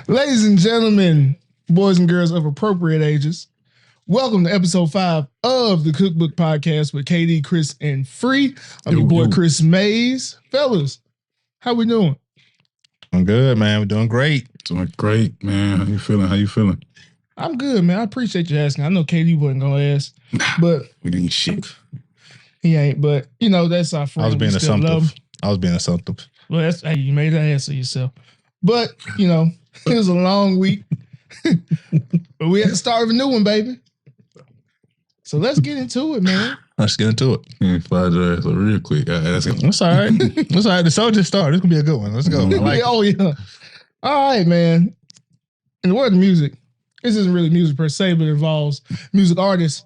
Ladies and gentlemen, boys and girls of appropriate ages, welcome to episode 5 of the Cookbook podcast with KD, Chris, and Free. I'm your boy, Chris Mays. Fellas, how we doing? I'm good, man. We're doing great. Doing great, man. How you feeling? I'm good, man. I appreciate you asking. I know KD wasn't going to ask, but we ain't shit. He ain't, but, you know, that's our friend. I was being assumptive. Well, that's, hey, you made that answer yourself. But, you know, it was a long week. But we had to start with a new one, baby. So let's get into it, man. Let's get into it. Slide your ass real quick. That's all right. That's all right. The show just started. This going to be a good one. Let's go. Oh, yeah. All right, man. In the world of music, this isn't really music per se, but it involves music artists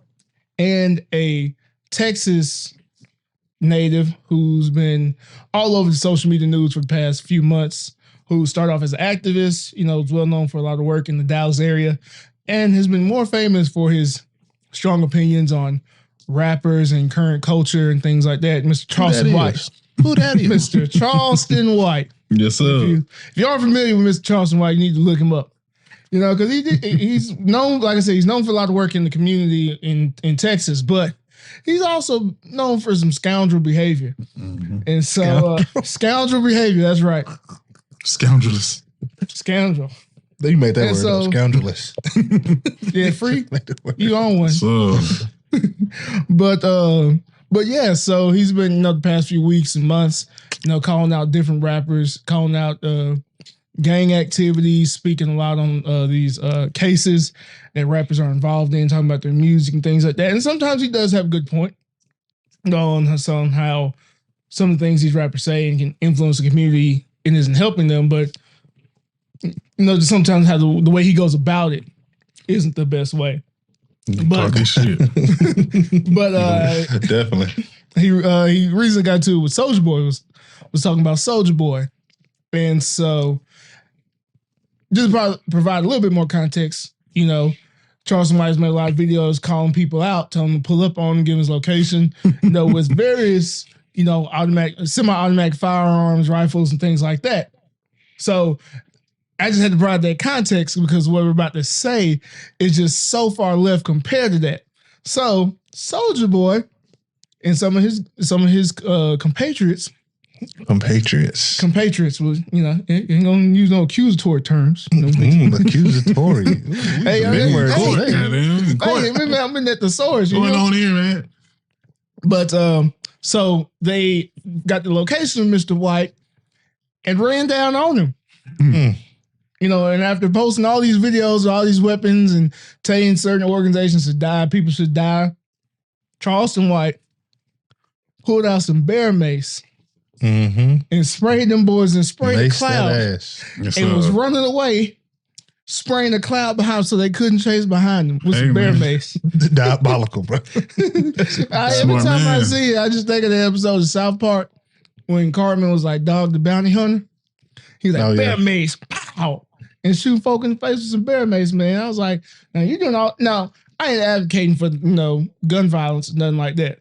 and a Texas native who's been all over the social media news for the past few months, who started off as an activist, you know, is well known for a lot of work in the Dallas area, and has been more famous for his strong opinions on rappers and current culture and things like that. Mr. Charleston White. Who that is? Mr. Charleston White. Yes, sir. If you aren't familiar with Mr. Charleston White, you need to look him up. You know, because he's known, like I said, he's known for a lot of work in the community in Texas, but he's also known for some scoundrel behavior. Mm-hmm. And so, scoundrel behavior, that's right. Scoundrelous. Scoundrel. You made that word up, scoundrelous. Yeah, Free. You own one. So. But yeah, so he's been, you know, the past few weeks and months, you know, calling out different rappers, calling out gang activities, speaking a lot on these cases that rappers are involved in, talking about their music and things like that. And sometimes he does have a good point on how some of the things these rappers say and can influence the community and isn't helping them. But, you know, just sometimes how the way he goes about it isn't the best way. But definitely. He recently got to it with Soulja Boy, was talking about Soulja Boy. And so just provide a little bit more context, you know, Charleston White's made a lot of videos calling people out, telling them to pull up on him, give him his location, you know, with various, you know, semi-automatic firearms, rifles, and things like that. So I just had to provide that context because what we're about to say is just so far left compared to that. So Soulja Boy and some of his compatriots was, you know, ain't gonna use no accusatory terms. You know, accusatory. Hey, I'm in that thesaurus. Going on here, man. But so they got the location of Mr. White and ran down on him. Mm-hmm. You know, and after posting all these videos of all these weapons and telling certain organizations to die, people should die, Charleston White pulled out some bear mace. Mm-hmm. And sprayed them boys and sprayed the cloud. Yes, and was running away, spraying the cloud behind so they couldn't chase behind him with some bear mace. Diabolical, bro. Every time I see it, I just think of the episode of South Park when Cartman was like Dog the Bounty Hunter. He's like, bear mace, pow, and shoot folk in the face with some bear mace, man. I was like, now you're doing all. Now, I ain't advocating for, you know, gun violence or nothing like that.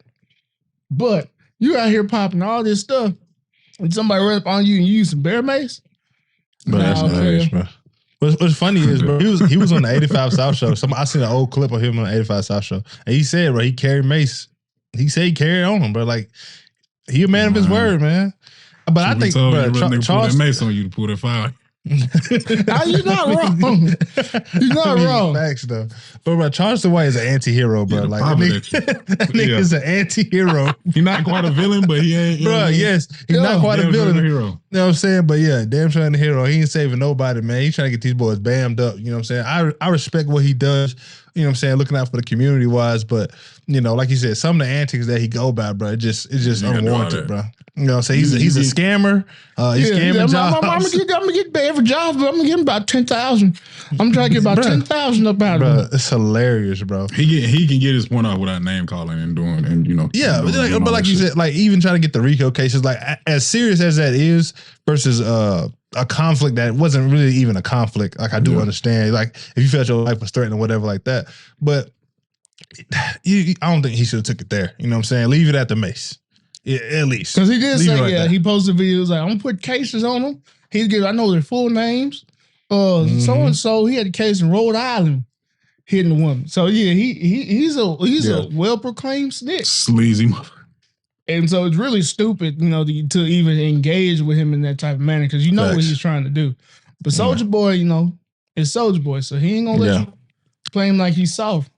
But you out here popping all this stuff. And somebody run up on you and you use some bear mace? Bro, that's hilarious, bro. What's funny is, bro, he was on the 85 South show. I seen an old clip of him on the 85 South show. And he said, bro, he carried mace. He said he carried on him, bro. Like, he a man of his word, man. But I think, bro, Charles put that mace on you to pull that fire. You're not wrong. You're not wrong. Facts, though. But bro, Charleston White is an anti-hero, bro. Yeah, like that nigga's an anti-hero. He's not quite a villain, but he ain't. Bro, yes, he's not quite a villain. Hero. You know what I'm saying? But yeah, damn sure a hero. He ain't saving nobody, man. He's trying to get these boys bammed up. You know what I'm saying? I respect what he does. You know what I'm saying? Looking out for the community wise, but you know, like you said, some of the antics that he go by, bro, it's just unwarranted, bro. You know what I'm saying? He's a scammer. He's scamming jobs. I'm gonna get paid every job, but I'm gonna get him about 10,000. I'm trying to get about 10,000 up out of him. It's hilarious, bro. He can get his point out without name calling and doing, and you know. Yeah, but like you said, like even trying to get the RICO cases, like as serious as that is versus a conflict that wasn't really even a conflict. Like I do understand, like if you felt your life was threatened or whatever like that, but I don't think he should have took it there. You know what I'm saying? Leave it at the mace. Yeah, at least. Because he did say, he posted videos like, I'm gonna put cases on them. I know their full names. So and so he had a case in Rhode Island hitting a woman. So yeah, he's a well proclaimed snitch, Sleazy mother. and so it's really stupid, to even engage with him in that type of manner because you know what he's trying to do. But Soulja Boy, is Soulja Boy, so he ain't gonna let you play him like he's soft.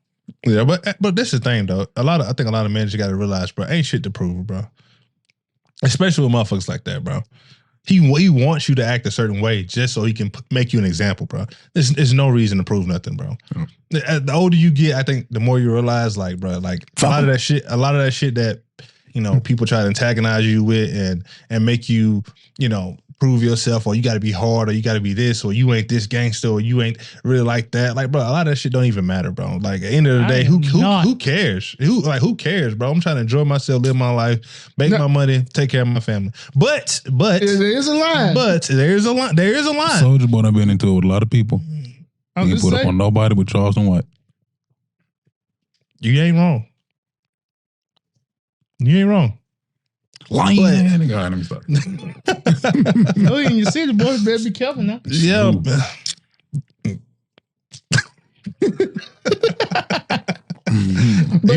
Yeah, but this is the thing though. I think a lot of men just got to realize, bro, ain't shit to prove, bro. Especially with motherfuckers like that, bro. He wants you to act a certain way just so he can make you an example, bro. There's no reason to prove nothing, bro. The older you get, I think the more you realize, like, bro, like a lot of that shit that people try to antagonize you with and make you, prove yourself, or you got to be hard, or you got to be this, or you ain't this gangster, or you ain't really like that. Like, bro, a lot of that shit don't even matter, bro. Like, at the end of the day, who cares? Who cares, bro? I'm trying to enjoy myself, live my life, make my money, take care of my family. But there is a line. But there is a line. Soulja Boy, I've been into it with a lot of people. He ain't put up on nobody but Charleston White. You ain't wrong. Lying. Let me stop. Oh, and you see the boys better be careful now. Yeah. But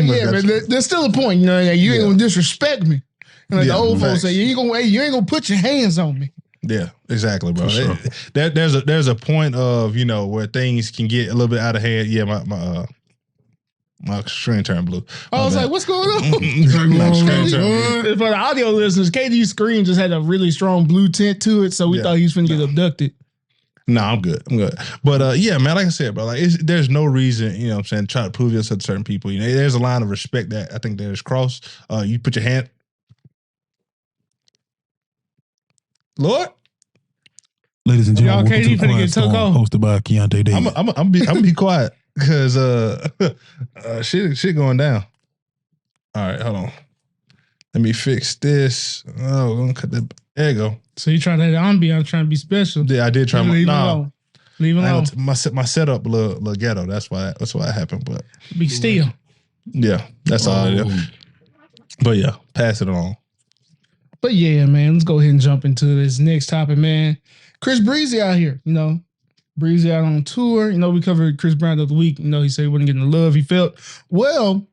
yeah, man, there's still a point, you ain't gonna disrespect me. The old folks say, you ain't gonna put your hands on me. Yeah, exactly, bro. Sure. There's a point of where things can get a little bit out of hand. Yeah, my screen turned blue. I was like, what's going on? For the audio listeners, KD's screen just had a really strong blue tint to it, so we thought he was finna get abducted. No, I'm good. But yeah, man, like I said, bro, like there's no reason, try to prove yourself to certain people. There's a line of respect that I think that is crossed. You put your hand. Lord? Ladies and gentlemen, KD finna get took off. Hosted by Keionta Davis. I'm be quiet. Because shit going down. All right, hold on. Let me fix this. Oh, I'm gonna cut that. There you go. So you trying that ambiance, trying to be special? Yeah, I did try. Leave it alone. My setup a little ghetto. That's why it happened. But be still. Yeah, that's all I do. But yeah, pass it on. But yeah, man, let's go ahead and jump into this next topic, man. Chris Breezy out here, Breezy out on tour. We covered Chris Brown the other week. He said he wasn't getting the love he felt. Well,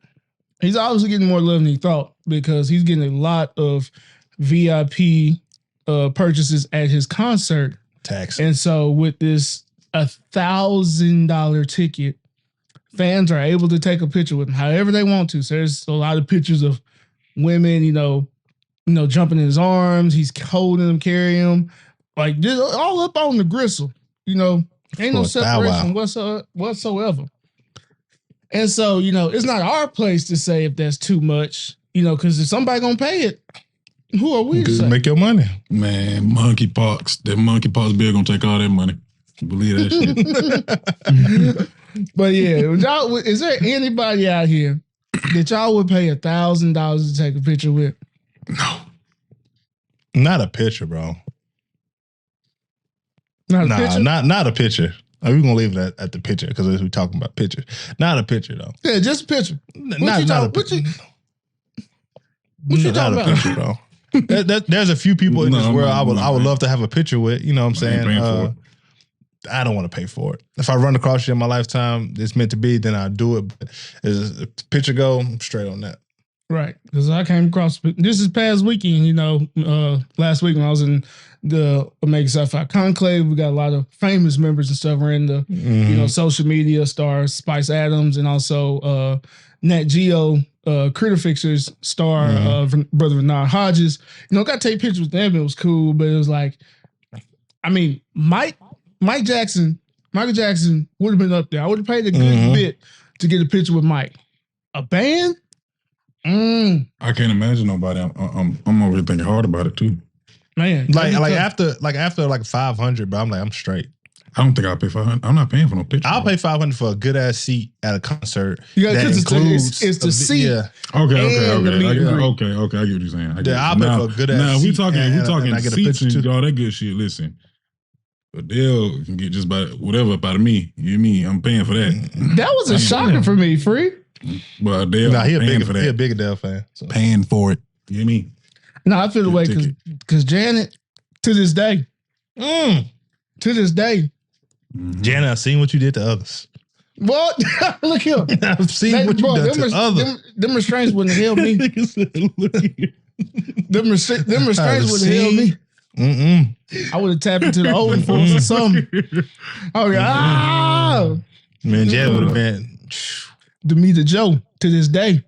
he's obviously getting more love than he thought because he's getting a lot of VIP purchases at his concert. Tax. And so with this $1,000 ticket, fans are able to take a picture with him however they want to. So there's a lot of pictures of women, jumping in his arms. He's holding them, carrying them. Like, just all up on the gristle, Ain't no separation whatsoever. And so, it's not our place to say if that's too much, because if somebody gonna pay it, who are we to say? Make your money. Man, monkeypox. That monkeypox bill gonna take all that money. Believe that shit. But yeah, is there anybody out here that y'all would pay $1,000 to take a picture with? No. Not a picture, bro. Not a picture. We're gonna leave it at the picture because we're talking about pictures. Not a picture though. Yeah, just a picture. Not a picture. What you talking about? Picture, bro. There's a few people in this world I would love to have a picture with. You know what I'm saying? I don't want to pay for it. If I run across you in my lifetime, it's meant to be, then I do it. But as a picture go, I'm straight on that. Right, because I came across this is past weekend. Last week when I was in the Omega Sci-Fi Conclave, we got a lot of famous members and stuff. We're in the social media stars, Spice Adams, and also Nat Geo Critter Fixers star brother Renard Hodges. Got to take pictures with them. It was cool, but it was like, I mean, Michael Jackson would have been up there. I would have paid a good bit to get a picture with Mike. A band. I can't imagine nobody. I'm over here thinking hard about it too. Man, after 500, bro, I'm straight. I don't think I'll pay $500. I'm not paying for no picture. I'll pay $500 for a good ass seat at a concert. That includes it's the seat. Yeah. Okay. I get what you're saying. I'll pay for a good ass seat. Now we talking I get a seats picture and too. all that good shit. Listen, Adele can get just about whatever up out of me. You mean I'm paying for that? That was a shocker for me, Free. But Adele, he a big Adele fan. So. Paying for it. You mean? No, I feel the way because Janet, to this day, Janet, I've seen what you did to others. What? Look here. I've seen what you done to others. Them restraints wouldn't help me. Them restraints wouldn't help me. I would have tapped into the old force or something. I would go, Man, Janet would have been Demeter Joe to this day.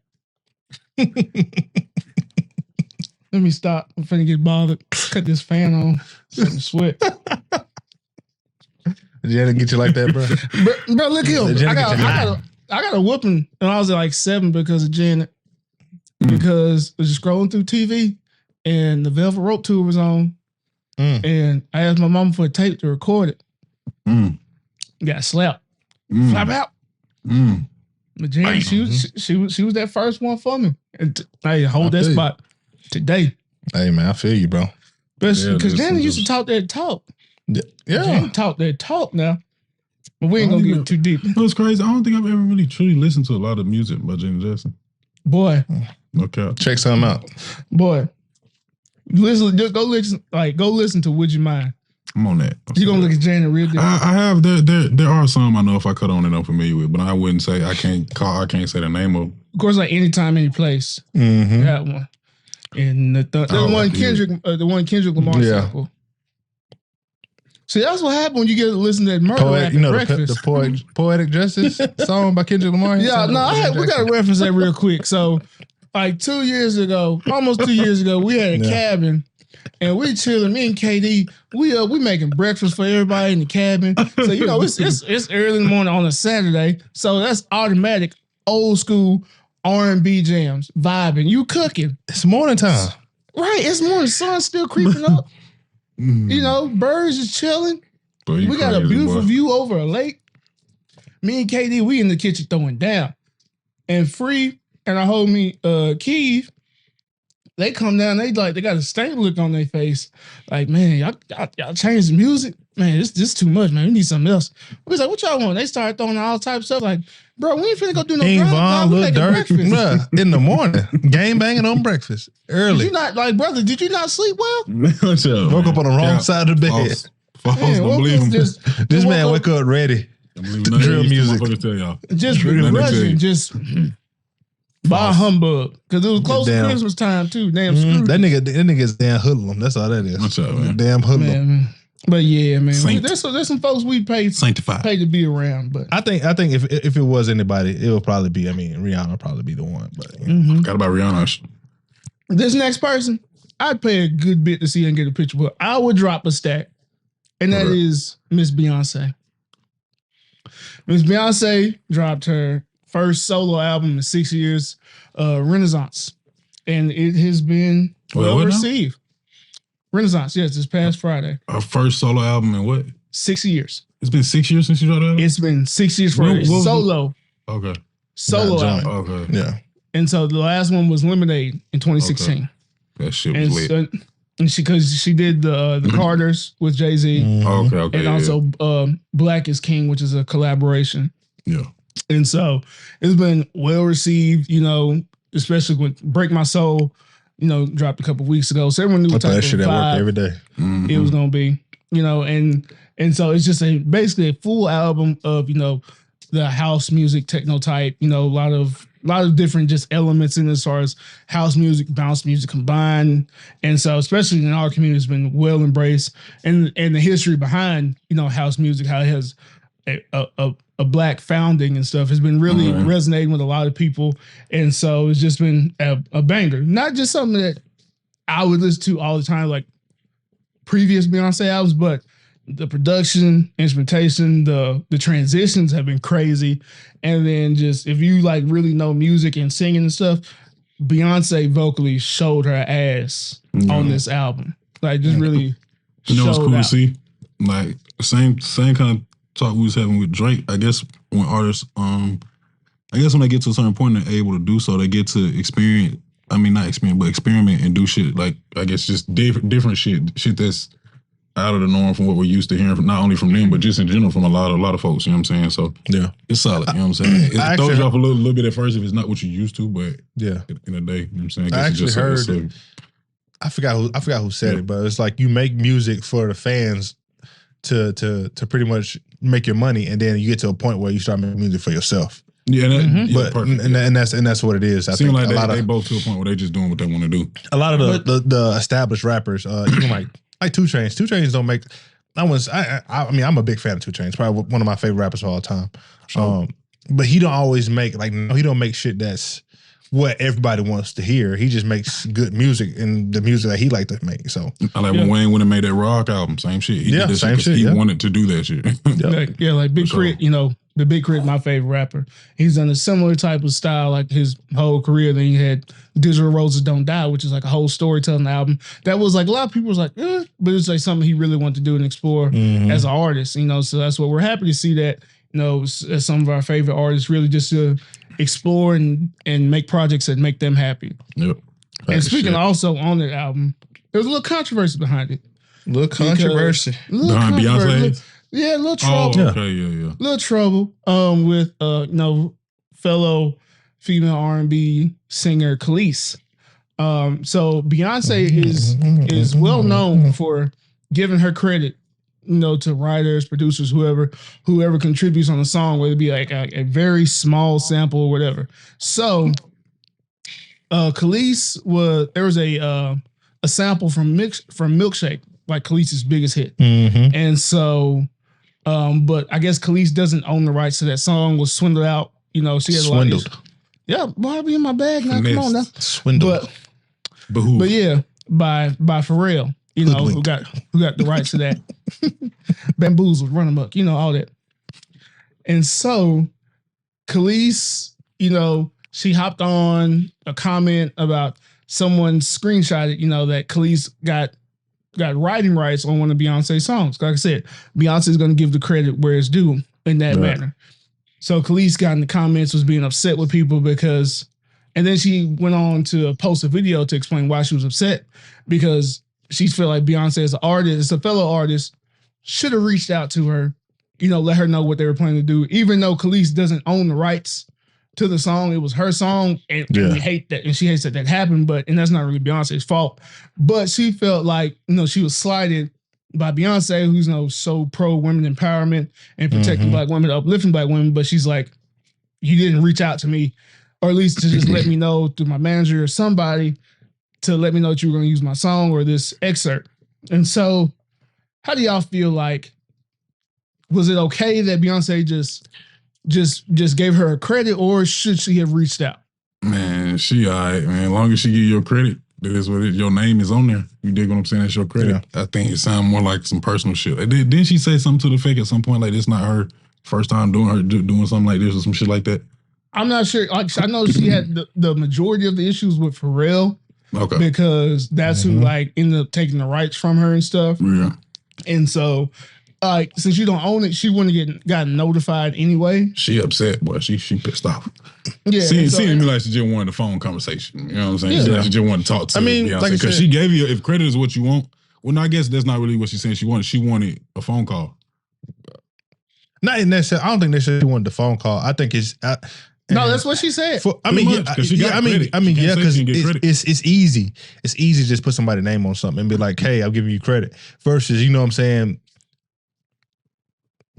Let me stop. I'm finna get bothered. Cut this fan on. Starting to sweat. Janet get you like that, bro? Bro, look here. I got a whooping when I was at like 7 because of Janet. Because I was just scrolling through TV and the Velvet Rope tour was on. And I asked my mom for a tape to record it. Got slapped. Flap out. But Janet, she was that first one for me. And I hold that spot today. Hey man, I feel you, bro. Because Janet used to talk that talk. Yeah. Janet talk that talk now. But we ain't gonna get too deep. It's crazy. I don't think I've ever really truly listened to a lot of music by Janet Jackson. Boy. Okay. Check something out. Boy. Listen, just go listen to Would You Mind. I'm on that. You're gonna look at Janet real different. I have there are some I know if I cut on it I'm familiar with, but I wouldn't say I can't say the name of. Of course, like Anytime, Any Place. That one. And the one Kendrick Lamar sample. See, that's what happened when you get to listen to that murder rap at breakfast. The Poetic Justice song by Kendrick Lamar. Yeah, no, we got to reference that real quick. So, like 2 years ago, almost 2 years ago, we had a cabin and we chilling. Me and KD, we making breakfast for everybody in the cabin. So it's early in the morning on a Saturday. So that's automatic old school R&B jams, vibing. You cooking? It's morning time, right? It's morning. Sun's still creeping up. Birds is chilling. Boy, we got a beautiful view over a lake. Me and KD, we in the kitchen throwing down. And Free and our homie Keith, they come down, they got a stank look on their face. Like, man, y'all change the music? Man, this too much, man. We need something else. We was like, what y'all want? They started throwing all types of stuff. Like, bro, we ain't finna go do no Von, Lil Durk, bruh, in the morning. Game banging on breakfast. Early. Did you not sleep well? Woke up on the wrong side of the bed. False. Don't believe him. This man wake up ready. Drill music. Just rushing, just by humbug. Because it was close to Christmas time too. Damn Scrooge. That nigga's damn hoodlum. That's all that is. What's up, man? Damn hoodlum. Man. But yeah, man. There's some folks we paid to be around. But I think if it was anybody, it would probably be, Rihanna would probably be the one. But Forgot about Rihanna. This next person, I'd pay a good bit to see and get a picture, but I would drop a stack. And that is Miss Beyonce. Miss Beyonce dropped her first solo album in 6 years, Renaissance. And it has been well received. Renaissance, yes, this past Friday. Her first solo album in what? 6 years. It's been 6 years since you dropped that album? It's been 6 years for her solo. Okay. Solo album. Okay. Yeah. And so the last one was Lemonade in 2016. Okay. That shit was lit. And she did the Carters with Jay-Z. Okay. And also Black is King, which is a collaboration. Yeah. And so it's been well received, especially when Break My Soul, dropped a couple weeks ago. So everyone knew what type of shit at work every day. It was gonna be, and so it's just basically a full album of, the house music, techno type, a lot of different just elements in as far as house music, bounce music combined. And so especially in our community, it's been well embraced. And the history behind, house music, how it has a Black founding and stuff has been really resonating with a lot of people. And so it's just been a banger. Not just something that I would listen to all the time, like previous Beyonce albums, but the production, instrumentation, the transitions have been crazy. And then just, if you really know music and singing and stuff, Beyonce vocally showed her ass on this album. Just really it's cool to see? Same kind of talk we was having with Drake. I guess when artists, when they get to a certain point, they're able to do so. They get to experiment and do shit. I guess just different shit that's out of the norm from what we're used to hearing from not only from them, but just in general from a lot of folks. You know what I'm saying? So yeah, it's solid. You know what I'm saying? It throws you off a little bit at first if it's not what you're used to, but yeah, in a day, you know what I'm saying? I actually heard. I forgot who said it, but it's like you make music for the fans to pretty much make your money, and then you get to a point where you start making music for yourself. Yeah, but that's what it is. I Seems think like they both to a point where they just doing what they want to do. A lot of the established rappers, even like 2 Chainz. 2 Chainz don't make. I mean, I'm a big fan of 2 Chainz. Probably one of my favorite rappers of all time. Sure. But he don't always make he don't make shit that's what everybody wants to hear. He just makes good music and the music that he like to make. So I like when Wayne went and made that rock album. Same shit. He did same shit. He wanted to do that shit. Like Big Crit. You know, the Big Crit, my favorite rapper. He's done a similar type of style like his whole career. Then he had Digital Roses Don't Die, which is like a whole storytelling album. That was like a lot of people was like, but it's like something he really wanted to do and explore as an artist. You know, so that's what we're happy to see that. You know, as some of our favorite artists really just to explore and make projects that make them happy. Yep. And speaking also on that album, there was a little controvery behind it. Behind Beyonce? Yeah, a little trouble. Oh, okay, yeah. Little trouble with fellow female R&B singer Khalees. So Beyonce is well known for giving her credit, you know, to writers, producers, whoever contributes on a song, whether it be like a very small sample or whatever. So Khalees there was a sample from Milkshake, like Khalees' biggest hit. And so but I guess Khalees doesn't own the rights to that song, was swindled out. You know, she had a lot of issues. Yeah, boy, I'll be in my bag now. Come on now. Swindled. But yeah, by Pharrell, you know, who got the rights to that. Bamboozled, Run Amok, you know, all that. And so Khalees, you know, she hopped on a comment about someone screenshotted, you know, that Khalees got writing rights on one of Beyonce's songs. Like I said, Beyonce's going to give the credit where it's due in that manner. So Khalees got in the comments, was being upset with people because, and then she went on to post a video to explain why she was upset, because she felt like Beyonce as an artist, as a fellow artist, should have reached out to her, you know, let her know what they were planning to do. Even though Khalees doesn't own the rights to the song, it was her song, and we hate that, and she hates that happened, and that's not really Beyonce's fault. But she felt like, you know, she was slighted by Beyonce, who's, you know, so pro women empowerment and protecting Black women, uplifting Black women. But she's like, you didn't reach out to me, or at least to just let me know through my manager or somebody to let me know that you were going to use my song or this excerpt. And so, how do y'all feel like? Was it okay that Beyonce just gave her a credit, or should she have reached out? Man, she all right, man. As long as she give you a credit, that is what your name is on there. You dig what I'm saying? That's your credit. Yeah. I think it sounds more like some personal shit. Didn't she say something to the fake at some point, like it's not her first time doing something like this or some shit like that? I'm not sure. Like, I know she had the majority of the issues with Pharrell. Okay. Because that's who like ended up taking the rights from her and stuff. Yeah. And so since you don't own it, she wouldn't have gotten notified anyway. She upset, boy. She pissed off. Yeah. Seeing me like she just wanted a phone conversation. You know what I'm saying? Yeah. She just wanted to talk to Beyonce. Because she gave you, if credit is what you want, well, no, I guess that's not really what she's saying she wanted. She wanted a phone call. Not necessarily. I don't think necessarily she wanted the phone call. I think it's... no, that's what she said. Because it's easy. It's easy to just put somebody's name on something and be like, hey, I'll give you credit. Versus, you know what I'm saying,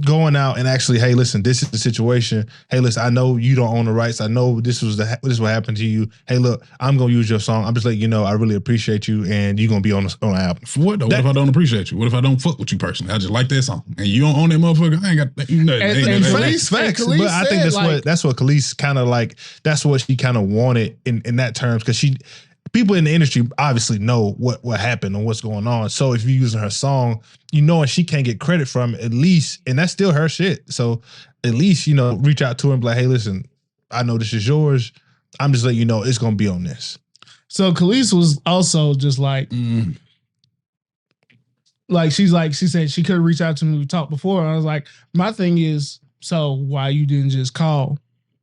going out and actually, hey, listen, this is the situation. Hey, listen, I know you don't own the rights. I know this is what happened to you. Hey, look, I'm gonna use your song. I'm just letting you know I really appreciate you, and you're gonna be on the album. For what though? What if I don't appreciate you? What if I don't fuck with you personally? I just like that song, and you don't own that motherfucker. I ain't got facts. But I think that's what Khalees kind of like. That's what she kind of wanted in that terms, because people in the industry obviously know what happened and what's going on. So if you're using her song, you know, and she can't get credit from it, at least, and that's still her shit. So at least, you know, reach out to her and be like, hey, listen, I know this is yours. I'm just letting you know it's going to be on this. So Khalees was also just like, she said she could have reached out to me. We talked before. And I was like, my thing is, so why you didn't just call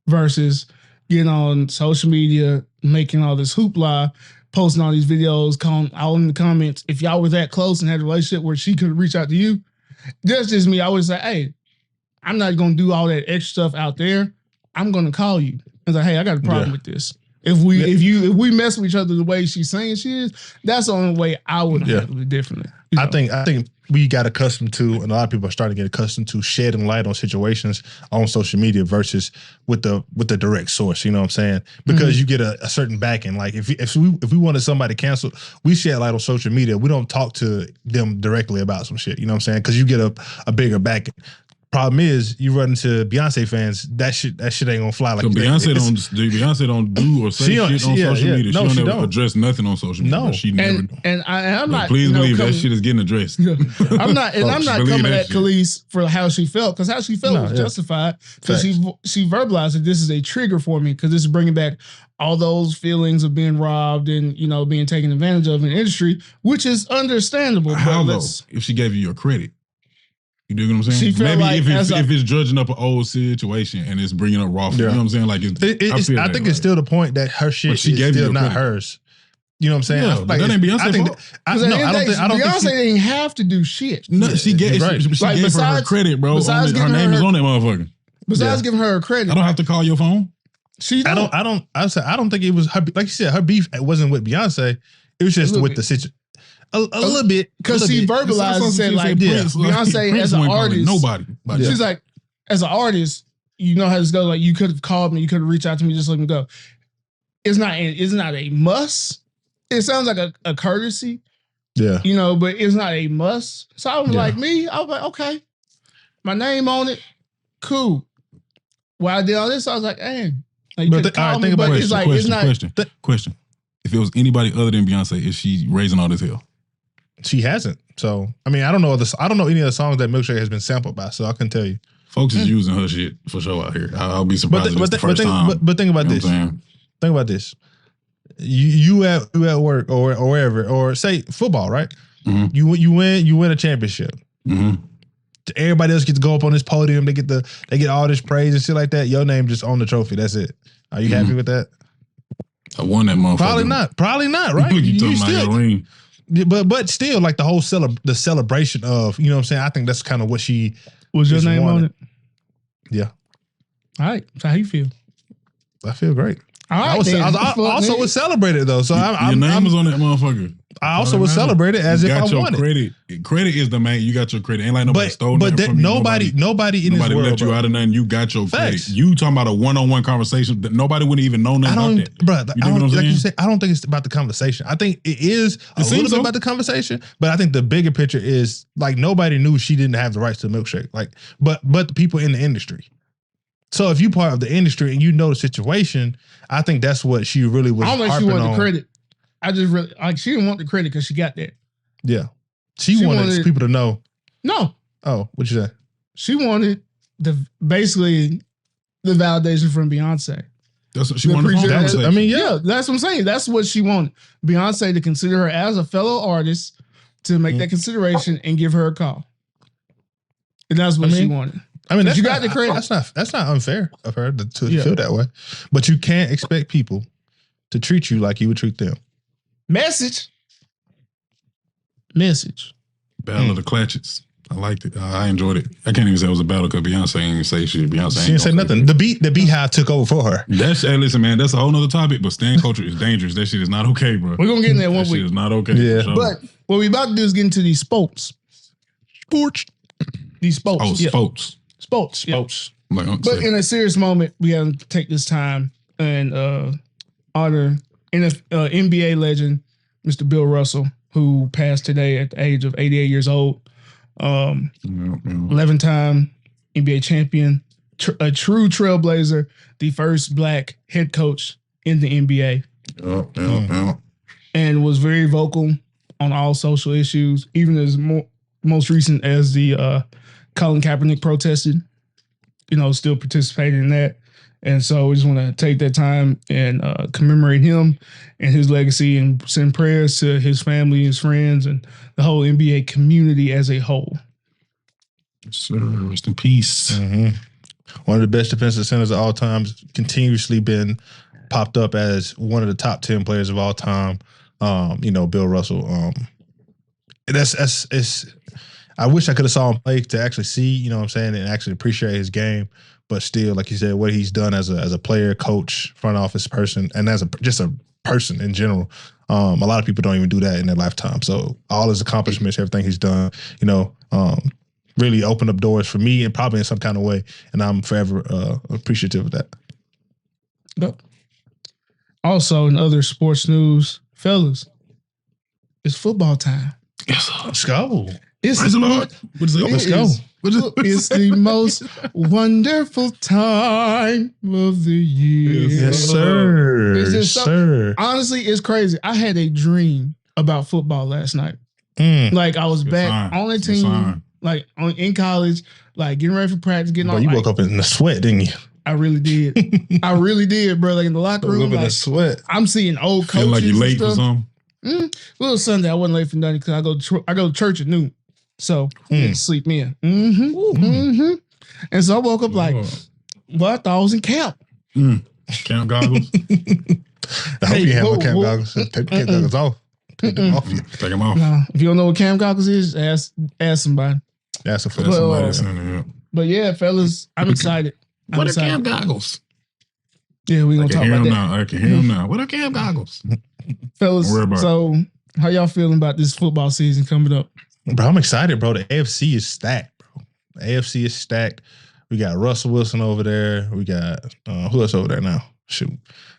versus getting on social media, making all this hoopla, posting all these videos, calling out in the comments. If y'all were that close and had a relationship where she could reach out to you, that's just me. I would say, hey, I'm not going to do all that extra stuff out there. I'm going to call you. I was like, hey, I got a problem with this. If we mess with each other the way she's saying she is, that's the only way I would handle it differently. I think we got accustomed to, and a lot of people are starting to get accustomed to shedding light on situations on social media versus with the direct source. You know what I'm saying? Because you get a certain backing. Like if we wanted somebody canceled, we shed light on social media. We don't talk to them directly about some shit. You know what I'm saying? Because you get a bigger backing. Problem is, you run into Beyonce fans. That shit ain't gonna fly like so Beyonce don't do or say shit on social media. No, she don't address nothing on social media. No, she never. And I'm not. Please believe that shit is getting addressed. I'm not coming at Khalees for how she felt, because how she felt was justified, because she verbalized that this is a trigger for me, because this is bringing back all those feelings of being robbed and being taken advantage of in the industry, which is understandable. How though? If she gave you your credit. You dig what I'm saying? She felt maybe like if it's judging up an old situation and it's bringing up raw, you know what I'm saying? Like I think it's still the point that her shit is still not hers. You know what I'm saying? Yeah, like, that ain't Beyonce's fault. I don't think Beyonce didn't have to do shit. No, she gave her credit, bro. Her name is on that motherfucker. Besides giving her credit, I don't have to call your phone. I don't think it was her. Like you said, her beef wasn't with Beyonce. It was just with the situation. A little bit, because she verbalized and said like, Beyonce as an artist, nobody. She's like, as an artist, you know how this goes. Like, you could have called me, you could have reached out to me, just let me go. It's not a must. It sounds like a courtesy, but it's not a must. So I was like, I was like, okay, my name on it, cool. While I did all this, I was like, hey, like, think about it. Question. If it was anybody other than Beyonce, is she raising all this hell? She hasn't. So I mean, I don't know any of the songs that Milkshake has been sampled by. So I can tell you, folks is using her shit for sure out here. I'll be surprised if it's the first time. But think about this. Think about this. You at work or wherever, or say football, right? Mm-hmm. You win a championship. Mm-hmm. Everybody else gets to go up on this podium. They get all this praise and shit like that. Your name just on the trophy. That's it. Are you happy with that? I won that motherfucker. Probably not. Right? you talking about your ring. But still, like the whole the celebration of, you know what I'm saying? I think that's kind of what she was your name on it. Yeah. All right. So how you feel? I feel great. All right. I also was celebrated though. So your name was on that motherfucker. I also was celebrated as if I won it. Credit is the main. You got your credit. Ain't like nobody stole nothing from you. Nobody in this world left you out of nothing. You got your credit. You talking about a one-on-one conversation that nobody wouldn't even know nothing about that. Bro, like you said, I don't think it's about the conversation. I think it is a little bit about the conversation, but I think the bigger picture is like nobody knew she didn't have the rights to the milkshake. Like, but the people in the industry. So if you part of the industry and you know the situation, I think that's what she really was. I don't think she wanted the credit. I just really she didn't want the credit because she got that. Yeah, she wanted people to know. No. Oh, what you say? She wanted basically the validation from Beyonce. That's what she wanted. I mean, yeah, that's what I'm saying. That's what she wanted. Beyonce to consider her as a fellow artist, to make that consideration and give her a call. And that's what she wanted. I mean, you got the credit. That's not unfair of her to feel that way. But you can't expect people to treat you like you would treat them. Message. Battle of the Clatchets. I liked it. I enjoyed it. I can't even say it was a battle because Beyonce ain't say shit. Beyonce she didn't say nothing. The Beehive took over for her. Hey, listen, man, that's a whole nother topic. But stan culture is dangerous. That shit is not okay, bro. We're gonna get in there one week. Shit is not okay. Yeah. Sure. But what we about to do is get into these sports. These sports. Oh, sports. Sports. But in a serious moment, we have to take this time and honor NBA legend, Mr. Bill Russell, who passed today at the age of 88 years old. 11-time NBA champion, a true trailblazer, the first black head coach in the NBA. And was very vocal on all social issues, even as most recent as the Colin Kaepernick protested, still participating in that. And so we just want to take that time and commemorate him and his legacy and send prayers to his family, his friends, and the whole NBA community as a whole. Sir, rest in peace. Mm-hmm. One of the best defensive centers of all time, continuously been popped up as one of the top 10 players of all time. Bill Russell. I wish I could have saw him play to actually see, you know what I'm saying, and actually appreciate his game. But still, like you said, what he's done as a player, coach, front office person, and as just a person in general, a lot of people don't even do that in their lifetime. So all his accomplishments, everything he's done, you know, really opened up doors for me and probably in some kind of way. And I'm forever appreciative of that. Yep. Also, in other sports news, fellas, it's football time. Yes, Let's go. It's praise the Lord. What is it? Let's go. It's the most wonderful time of the year. Yes, sir. It's just Yes, sir. Honestly, it's crazy. I had a dream about football last night. Like I was back on the team, like in college, like getting ready for practice, getting on. You woke up in the sweat, didn't you? I really did. I really did, bro. Like in the locker room, in the sweat. I'm seeing old coaches. Feel like you're late for something. Little Sunday, I wasn't late for nothing because I go to church at noon, so I had to sleep in. And so I woke up like, well, I thought I was in camp. Camp goggles. I hope you have no camp goggles. Take the camp goggles off. Take them off. Take them off. Nah, if you don't know what camp goggles is, ask somebody. That's a But yeah, fellas, I'm excited. What are camp goggles? Yeah, we're gonna talk about that. I can hear him now. What are camp goggles? Fellas, so how y'all feeling about this football season coming up? Bro, I'm excited, bro. The AFC is stacked, bro. The AFC is stacked. We got Russell Wilson over there. We got who else over there now? Shoot. We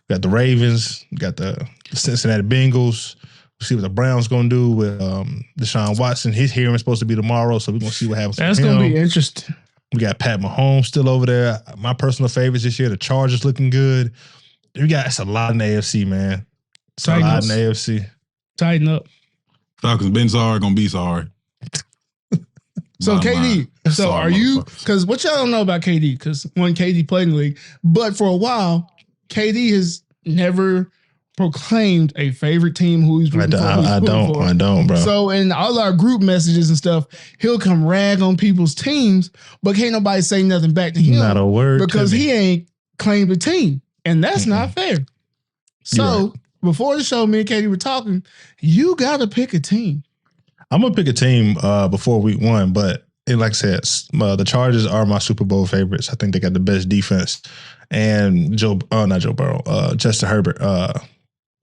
got the Ravens. We got the Cincinnati Bengals. We'll see what the Browns gonna do with Deshaun Watson. His hearing is supposed to be tomorrow, so we're gonna see what happens. That's gonna be interesting. We got Pat Mahomes still over there. My personal favorites this year, the Chargers looking good. It's a lot in the AFC, man. It's a lot in the AFC. Tighten up. Falcons been sorry, gonna be sorry. So KD, so are you, because what y'all don't know about KD, because when KD played in the league, but for a while, KD has never proclaimed a favorite team who he's rooting for. I don't, bro. So in all our group messages and stuff, he'll come rag on people's teams, but can't nobody say nothing back to him. Not a word. Because he ain't claimed a team. And that's not fair. So before the show, me and Katie were talking, you gotta pick a team. I'm gonna pick a team before week one, but like I said, the Chargers are my Super Bowl favorites. I think they got the best defense. And Justin Herbert.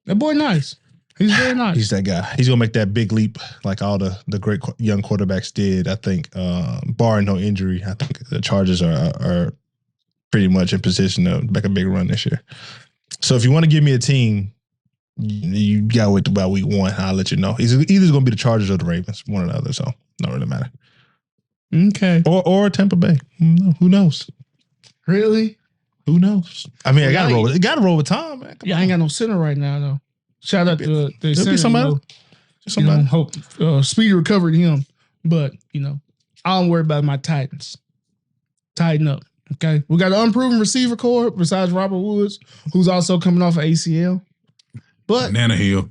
That boy nice. He's very nice. He's that guy. He's gonna make that big leap like all the great young quarterbacks did. I think, barring no injury, I think the Chargers are pretty much in position to make a big run this year. So if you want to give me a team, you gotta wait about week one. I'll let you know. He's either gonna be the Chargers or the Ravens, one or the other. So don't really matter. Okay. Or Tampa Bay. Who knows? Really? Who knows? I mean, I gotta roll. It gotta roll with Tom, man. I ain't got no center right now though. Shout out to the center. Be somebody. Somebody. Hope speedy recovery to him. But I don't worry about my Titans. Tighten up. Okay. We got an unproven receiver core besides Robert Woods, who's also coming off of ACL. But Nana Hill.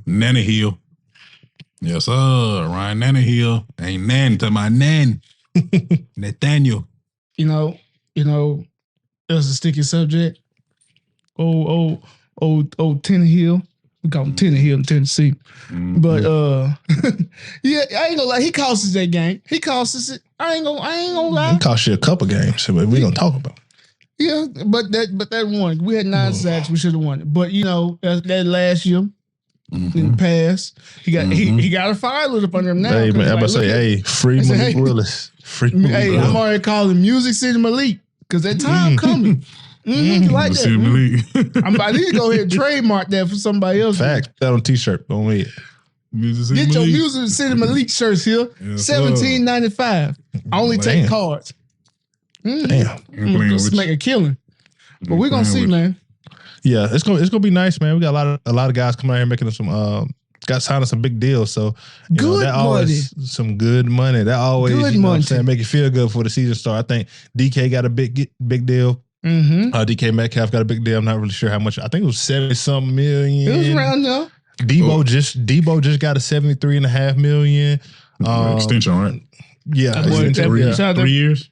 Yes, sir. Ryan Nanahill. Ain't Nan to my Nan. Nathaniel. That's a sticky subject. Old Tannehill. We call him Tannehill in Tennessee. Mm-hmm. But yeah, I ain't gonna lie. He costs us that game. He costs us it. I ain't gonna lie. He cost you a couple games. But we gonna talk about. Yeah, but that one. We had 9 sacks. We should have won it. But that last year in the past, he got a fire lit up under him now. Hey man, I'm about to say, free Malik Willis. Free Malik Willis. I'm already calling Music City Malik because that time coming. You like that? I need to go ahead and trademark that for somebody else. Facts. Put that on a t-shirt. Don't wait. Get your Music City Malik shirts here. $17.95. Only take cards. Damn. Let's make a killing. But we're gonna see, man. Yeah, it's gonna be nice, man. We got a lot of guys coming out here making some signing some big deals. So good money. Some good money. That always good money. Make you feel good for the season start. I think DK got a big deal. DK Metcalf got a big deal. I'm not really sure how much. I think it was 70-something million. It was around there. Debo just got a $73.5 million. Extension, right? Yeah, 3 years.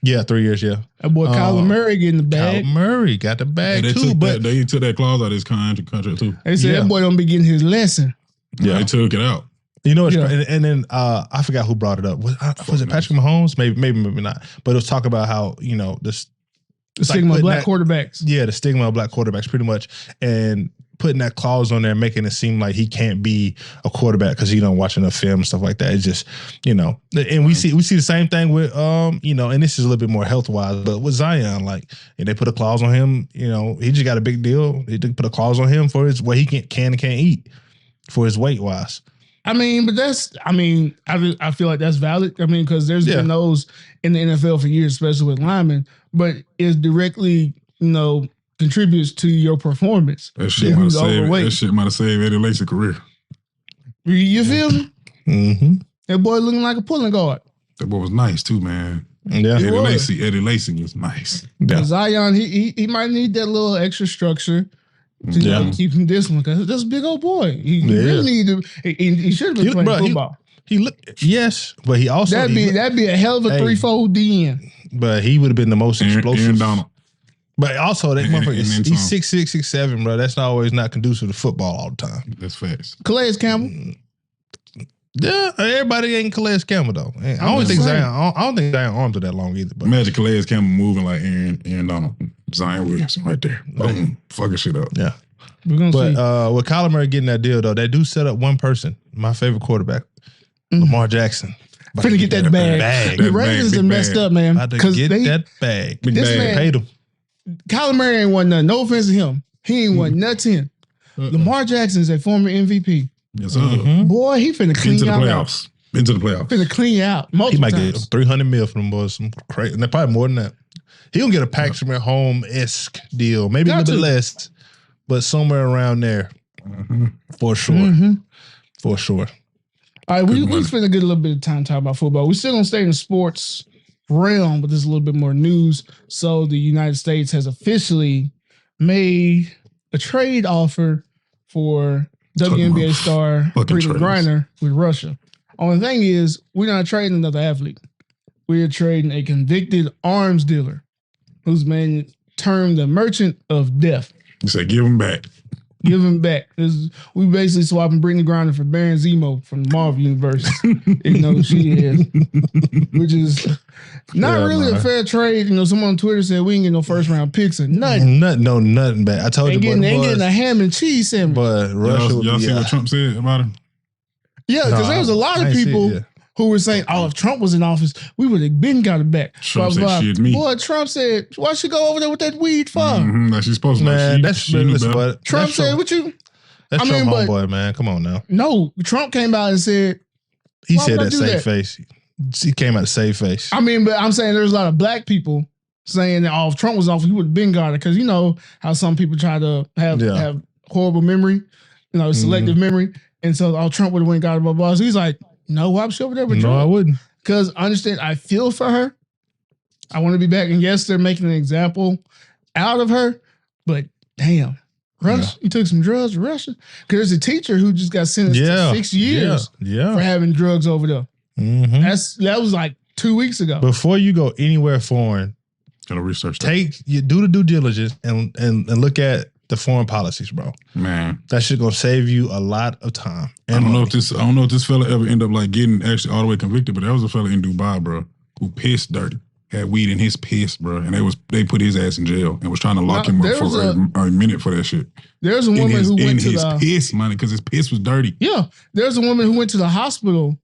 Yeah, 3 years. Yeah, that boy Kyler Murray getting the bag. Kyler Murray got the bag too. But they took that clause out of his contract too. They said that boy don't be getting his lesson. Yeah, they took it out. You know, and then I forgot who brought it up. Was it Patrick Mahomes? Maybe not. But it was talking about how, you know, the stigma of black quarterbacks. Yeah, the stigma of black quarterbacks, pretty much, and putting that clause on there, making it seem like he can't be a quarterback because he don't watch enough film and stuff like that. It's just, you know, and we see the same thing with you know, and this is a little bit more health wise, but with Zion, like, and they put a clause on him. You know, he just got a big deal. They did put a clause on him for his what he can and can't eat for his weight wise. I mean, but I feel like that's valid. I mean, because there's been those in the NFL for years, especially with linemen, but it directly, you know, contributes to your performance. That shit might have saved Eddie Lacy's career. You feel me? Mm-hmm. That boy looking like a pulling guard. That boy was nice too, man. Yeah, Eddie Lacy was nice. Yeah. Zion, he might need that little extra structure to you know, keep him disciplined because that's a big old boy. He really need to. He should have been playing football. But he also that'd be a hell of a 3-4 DN. But he would have been the most explosive. Aaron Donald. But also that motherfucker, he's 6'6", 6'7", bro. That's not always not conducive to football all the time. That's facts. Calais Campbell. Yeah, everybody ain't Calais Campbell though. I don't think Zion arms are that long either. But imagine Calais Campbell moving like Aaron Donald, Zion Williamson right there. Boom, fucking shit up. Yeah. We're gonna see. With Kyler Murray getting that deal though, they do set up one person, my favorite quarterback, Lamar Jackson. Finna get that bag. The Ravens are messed up, man. Because get that bag. This man paid him. Kyler Murray ain't won nothing. No offense to him. He ain't won nothing. Lamar Jackson is a former MVP. Yes, sir. Boy, he finna clean into the out. playoffs. Into the playoffs. Finna clean out. He might get $300 million from them boys. Some crazy. And they're probably more than that. He gonna get a Patrick Mahomes-esque deal. Maybe a little bit less, but somewhere around there. For sure. For sure. All right, we finna get a little bit of time to talk about football. We're still gonna stay in the sports realm, but there's a little bit more news. So the United States has officially made a trade offer for WNBA star Brittany Griner with Russia. Only thing is, we're not trading another athlete. We're trading a convicted arms dealer who's been termed the merchant of death. You say, give him back. Give him back. We basically swapping Brittany Griner for Baron Zemo from the Marvel Universe. You know, she is. Which is not really a fair trade. You know, someone on Twitter said we ain't get no first round picks or nothing. Nothing back. I told you, ain't getting a ham and cheese sandwich. But Russia y'all see what Trump said about him? Yeah, because there was a lot of people who were saying, "Oh, if Trump was in office, we would have been got it back." Trump said, "Shit, me." Boy, Trump said, "Why she go over there with that weed for?" Like she's supposed to. Man, that's but Trump said, "What you?" That's Trump homeboy, man. Come on now. No, Trump came out and said he said that save face. He came out to save face. I mean, but I'm saying there's a lot of black people saying that if Trump was off, he would have been got it because you know how some people try to have horrible memory, you know, selective memory. And so, Trump would have went and got it, blah, blah. So he's like, no, why was she over there with Trump? No, I wouldn't. Because understand, I feel for her. I want to be back. And yes, they're making an example out of her. But damn, Russia, you took some drugs to Russia? Because there's a teacher who just got sentenced to 6 years for having drugs over there. That was like 2 weeks ago. Before you go anywhere foreign, gotta research. Do the due diligence and look at the foreign policies, bro. Man, that shit gonna save you a lot of time. I don't know if this fella ever end up like getting actually all the way convicted, but there was a fella in Dubai, bro, who pissed dirty, had weed in his piss, bro, and they put his ass in jail and was trying to lock him up for a minute for that shit. There's a woman who went to his piss, money, because his piss was dirty. Yeah, there's a woman who went to the hospital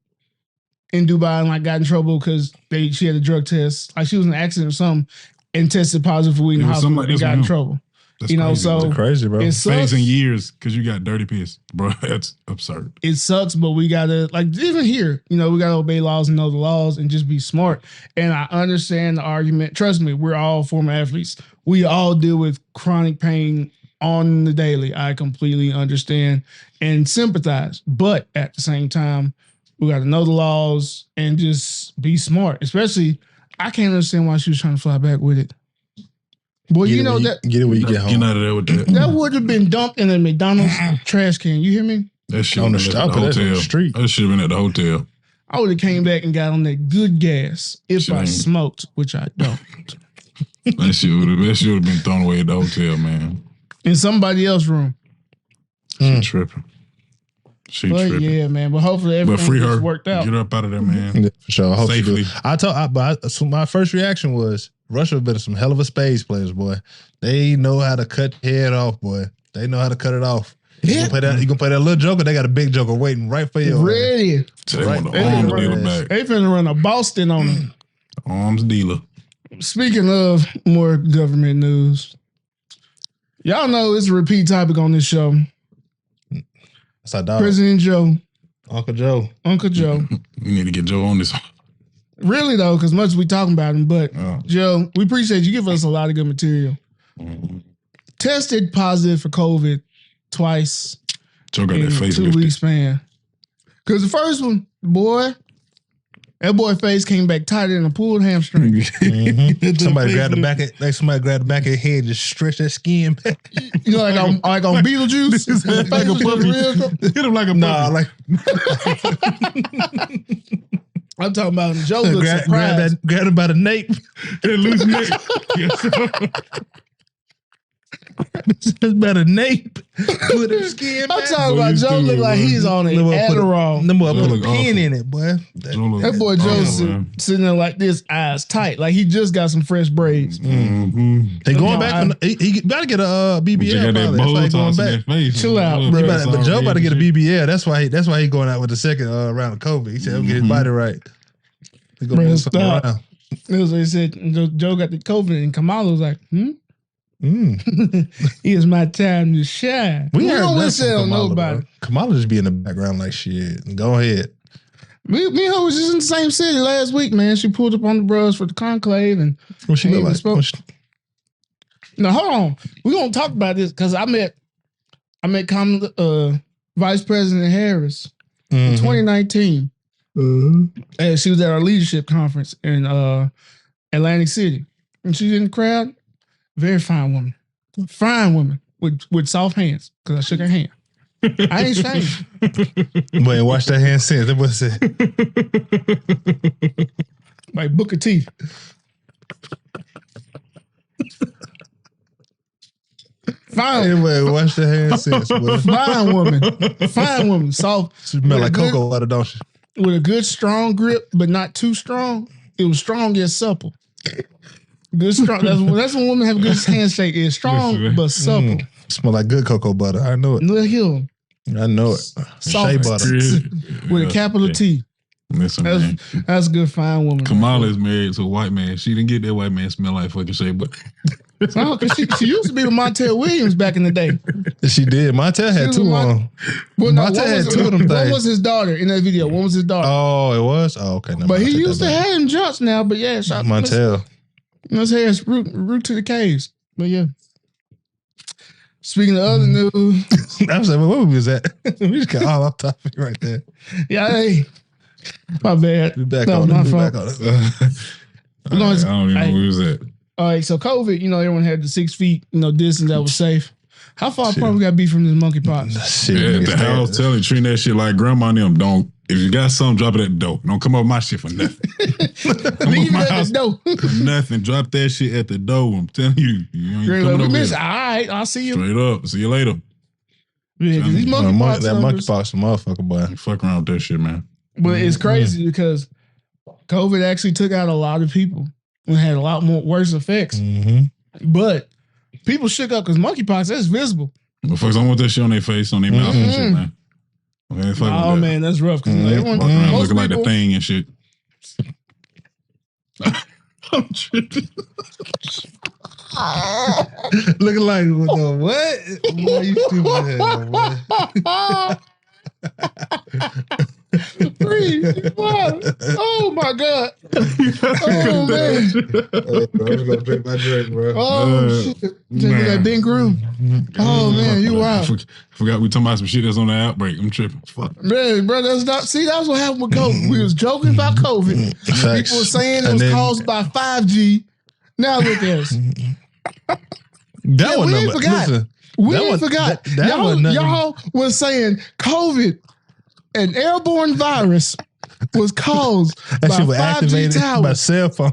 in Dubai and like got in trouble because she had a drug test, like she was in an accident or something, and tested positive for weed in the hospital and got in trouble. That's you know, crazy. so that's crazy, bro. It sucks. Phasing years because you got dirty piss, bro. That's absurd. It sucks, but we gotta even here, you know, we gotta obey laws and know the laws and just be smart. And I understand the argument. Trust me, we're all former athletes. We all deal with chronic pain on the daily. I completely understand and sympathize, but at the same time, we gotta know the laws and just be smart. Especially, I can't understand why she was trying to fly back with it. Boy, get it when you get home. Get out of there with that. That would have been dumped in a McDonald's trash can. You hear me? That shit on the street. That should have been at the hotel. I would have came back and got on that good gas if I smoked, which I don't. That shit would have been thrown away at the hotel, man. In somebody else's room. She tripping. She But tripping. yeah, man. But hopefully But everything free gets her. worked out. Get her up out of there, man. Yeah, for sure. I hope Safely. she do. So my first reaction was Russia been some hell of a spades players, boy. They know how to cut head off, boy. They know how to cut it off. Yeah. You gonna play that little joker? They got a big joker waiting right for you. Ready. So they Right. want the They arms finna dealer run- back. They finna run a Boston on him. Arms dealer. Speaking of more government news, y'all know it's a repeat topic on this show. That's our dog, President Joe, Uncle Joe. Uncle Joe. We need to get Joe on this. Really though, because much we talking about him, but Oh. Joe, we appreciate you give us a lot of good material. Tested positive for COVID twice Joe got in that face 2 lifted. weeks span. Because the first one, that boy face came back tighter than a pulled hamstring. Mhm. Somebody grabbed the back of your head, and just stretch that skin back. You know, like on Beetlejuice, Like a puppy. Hit him like a puppy. Nah, like I'm talking about Joe looks surprised. grab him by the nape. That loose neck. Just by the nape. Put his skin I'm back. talking Boy, about you Joe stupid, look like bro. he's on an Them boy put a- Adderall. them boy Joe put look a pin awful. in it, boy. Joe look- That boy Oh, Joe man. sitting there like this, eyes tight, like he just got some fresh braids. Mm-hmm. He going No, back. He about to get a BBL. You got that Probably. That's why he Botox going in back. that face. Chill out, Botox bro. But Joe about to get a already. BBL. That's why he going out with the second round of COVID. He said he'll get his body right. He gonna Bro, move something stop. around. It was what he said. Joe got the COVID, and Kamala was like, It's my time to shine. We heard don't that wish from that on Kamala, nobody. bro. Kamala just be in the background like shit. Go ahead. Me and her was just in the same city last week, man. She pulled up on the bros for the conclave, and What she Hey, look we like? spoke- now hold on, we're gonna talk about this because I met Kamala, Vice President Harris in 2019. And she was at our leadership conference in Atlantic City, and she's in the crowd. Very fine woman with soft hands because I shook her hand. I ain't ashamed. But ain't washed that hand since. That was it. Like Booker T. Fine, Anyway, wash that hand since. Boy. fine woman, soft. She smell with like a good- cocoa water, don't she? with a good strong grip, but not too strong. It was strong yet supple. Good strong. That's when women have a good handshake. It's strong Listen, but supple. Smell like good cocoa butter. I know it. Little Hill I know it. Soft. Shea butter. with a capital T. Listen, man. That's a good fine woman. Kamala is married to a white man. She didn't get that white man smell like fucking shea, but Oh, 'cause she used to be with Montel Williams back in the day. She did. Montel had was two my- on. Well, no, Montel one had was, two of them one things. was his daughter in that video. One was his daughter. Oh, it was? Oh, okay. Never but mind. he I take used that to back. have him jumps now. But yeah, Montel. Let's hear his route to the caves. But yeah. Speaking of other news, I was like, where we was at? We just got all off topic right there. yeah, hey, my bad. We back That on was it. my We fault. back on it. I don't even know where he was at. All right, so COVID, everyone had the 6 feet, distance that was safe. How far Shit. apart we got to be from this monkeypox? Shit, Yeah, nigga, the house stand- telling treating that shit like grandma and them. Don't, if you got something, drop it at the door. Don't come up my shit for nothing. Leave it my at house. the door. For nothing. Drop that shit at the door. I'm telling you. You ain't Girl, coming we over miss. here. All right, I'll see you. Straight up. See you later. Yeah, 'cause these That monkeypox numbers, monkeypox, motherfucker, boy. Fuck around with that shit, man. but it's crazy because COVID actually took out a lot of people and had a lot more worse effects. Mm-hmm. But people shook up because monkeypox, that's visible. But folks, I want that shit on their face, on their mouth and shit, man. Okay, fuck Oh, with that. man, that's rough. Because everyone, Walk around most looking like the people, thing and shit. I'm tripping. Looking like what? Boy, you stupid hell, boy. Breathe. Wow. Oh, my God. Oh, man. I'm just gonna drink my drink, bro. Oh, shit. Take man. that big room. Oh, man, you wild. I forgot we talking about some shit that's on the outbreak. I'm tripping. Fuck. Man, bro, that's not. See, that's what happened with COVID. We was joking about COVID. Facts. People were saying it And was then- caused by 5G. Now look at us. That one we ain't number. forgot. Listen, We That ain't was- forgot. that y'all, was nothing. y'all was saying COVID, an airborne virus, was caused that by shit was 5G activated by towers. cell phone.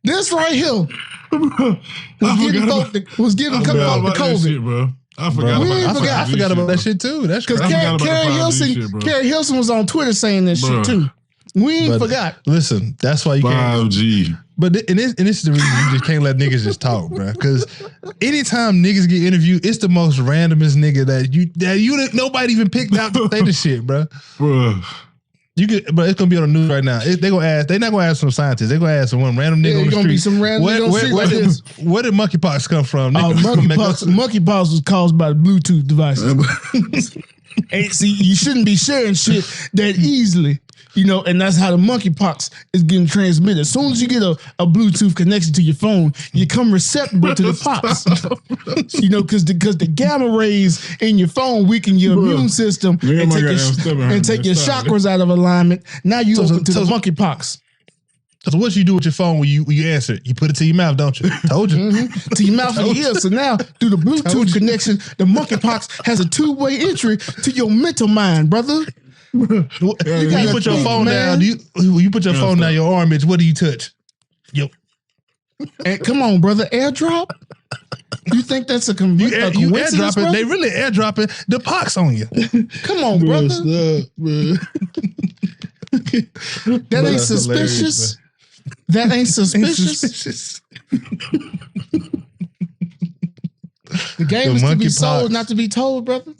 This right here I was giving forgot folk the, was giving about folk the that COVID. shit, bro. I forgot about that shit too. That's because Carrie Hilson was on Twitter saying this shit too. We ain't forgot. Listen, that's why you can't. 5G. But and this is the reason you just can't let niggas just talk, bro. Because anytime niggas get interviewed, it's the most randomest nigga that nobody even picked out to say the shit, bro. But it's gonna be on the news right now. They're not gonna ask some scientists. They're gonna ask some one random nigga on the street. Be some random nigga on the street like this. Where did monkeypox come from? Monkeypox was caused by the Bluetooth device. See, you shouldn't be sharing shit that easily. And that's how the monkeypox is getting transmitted. As soon as you get a Bluetooth connection to your phone, you become receptible to the pox. Because the gamma rays in your phone weaken your immune system and take your chakras out of alignment. Now you open to the monkeypox. So what you do with your phone when you answer it? You put it to your mouth, don't you? Told you. To your mouth and ear. So now, through the Bluetooth connection, the monkeypox has a two-way entry to your mental mind, brother. You put your phone down. You put your phone down your arm, bitch. What do you touch? Yo. And come on, brother. Airdrop? You think that's a coincidence? You airdropping. They really airdropping the pox on you. Come on, brother. That ain't suspicious. That ain't suspicious. The game is to be sold, not to be told, brother.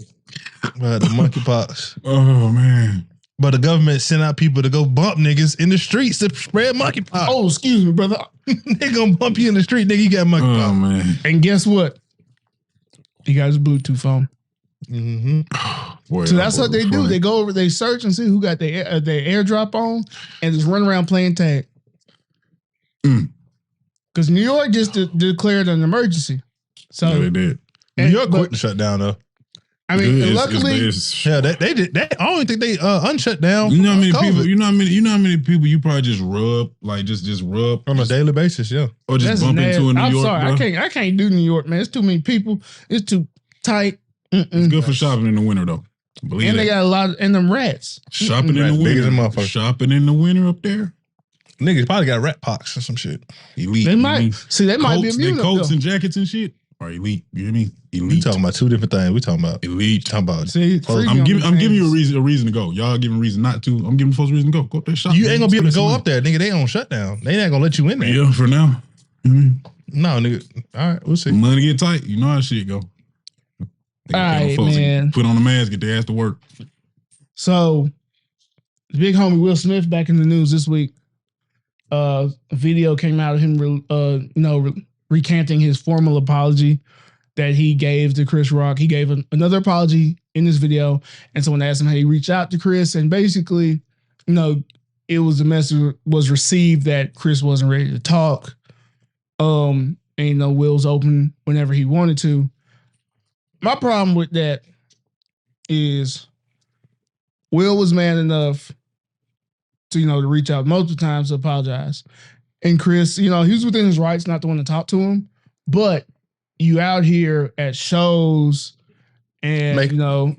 The monkeypox. Oh man! But the government sent out people to go bump niggas in the streets to spread monkeypox. Oh, excuse me, brother. They gonna bump you in the street, nigga. You got monkeypox. Oh man! And guess what? You got his Bluetooth phone. Mm-hmm. Boy, so that's what they do. They go over, they search and see who got their airdrop on, and just run around playing tag. Because New York just declared an emergency. So yeah, they did. New York quick to shut down though. I mean, luckily, they did. I don't even think they unshut down. You know how many people? You know how many people you probably just rub, like just rub on a daily basis, yeah, or just bump into in New York. I'm sorry, I can't do New York, man. It's too many people. It's too tight. It's good for shopping in the winter though. Believe and they got a lot of them rats. Shopping in the winter. Shopping in the winter up there. Niggas probably got rat pox or some shit. Elite. They might see. They might be immune. Their coats and jackets and shit are elite. You hear me? Elite. We talking about two different things. We talking about elite. Talking about. See, I'm giving you a reason to go. Y'all giving a reason not to. I'm giving folks a reason to go. Go up there shop. You ain't gonna be able to go up there, nigga. They on shutdown. They not gonna let you in there. Yeah, for now. No, nigga. All right, we'll see. Money get tight. You know how shit go. All right, man. Put on the mask, get their ass to work. So, the big homie Will Smith back in the news this week. A video came out of him, recanting his formal apology that he gave to Chris Rock. He gave another apology in this video, and someone asked him how he reached out to Chris, and basically, it was the message was received that Chris wasn't ready to talk. And Will's open whenever he wanted to. My problem with that is Will was man enough to reach out multiple times to apologize. And Chris, he was within his rights not to want to talk to him, but you out here at shows and,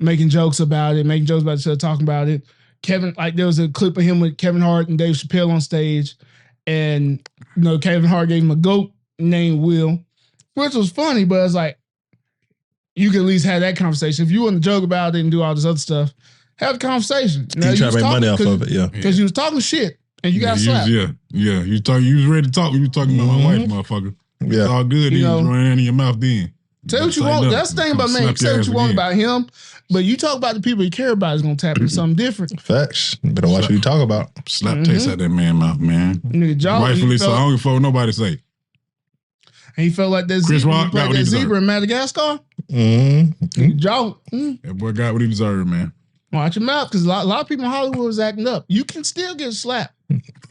making jokes about it, instead of talking about it. There was a clip of him with Kevin Hart and Dave Chappelle on stage, and, Kevin Hart gave him a goat named Will, which was funny, but it's like, you can at least have that conversation. If you want to joke about it and do all this other stuff, have the conversation. Now, you try to make money off of it, yeah. Because you was talking shit and you got slapped. Yeah. You was ready to talk. You was talking about my wife, motherfucker. Yeah. It's all good. You was running out of your mouth then. Say what you want. That's the thing about man. Say what you want about him, but you talk about the people you care about is going to tap into something different. Facts. You better watch what you talk about. Slap taste out that man mouth, man. Rightfully so. I don't give a fuck what nobody say. And he felt like that zebra in Madagascar. That boy got what he deserved, man. Watch your mouth, because a lot of people in Hollywood was acting up. You can still get slapped.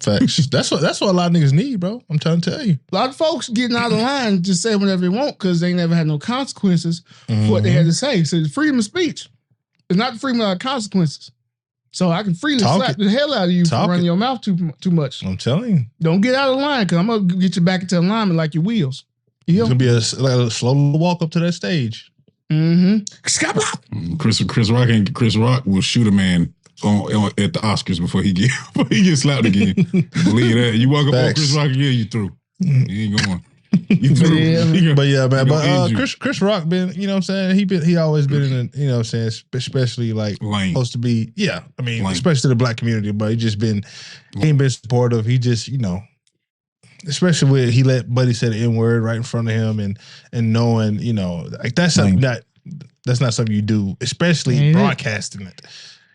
Facts. That's what a lot of niggas need, bro. I'm trying to tell you. A lot of folks getting out of line just say whatever they want because they never had no consequences for what they had to say. So it's freedom of speech. It's not freedom of consequences. So I can freely slap the hell out of you for running your mouth too much. I'm telling you. Don't get out of line, because I'm going to get you back into alignment like your wheels. It's going to be a slow walk up to that stage. Chris Rock will shoot a man at the Oscars before he gets slapped again. Believe that. You walk up on Chris Rock again, you through. You ain't going. You feel me? But yeah, man. He gonna But end you. Chris Rock been, you know what I'm saying? He always been in, you know what I'm saying, especially like Lame. supposed to be, yeah. I mean, Lame. especially to the black community, but he ain't been supportive. He just, you know, especially when he let Buddy say the N-word right in front of him and knowing, you know, like that's something that's not something you do, especially broadcasting it.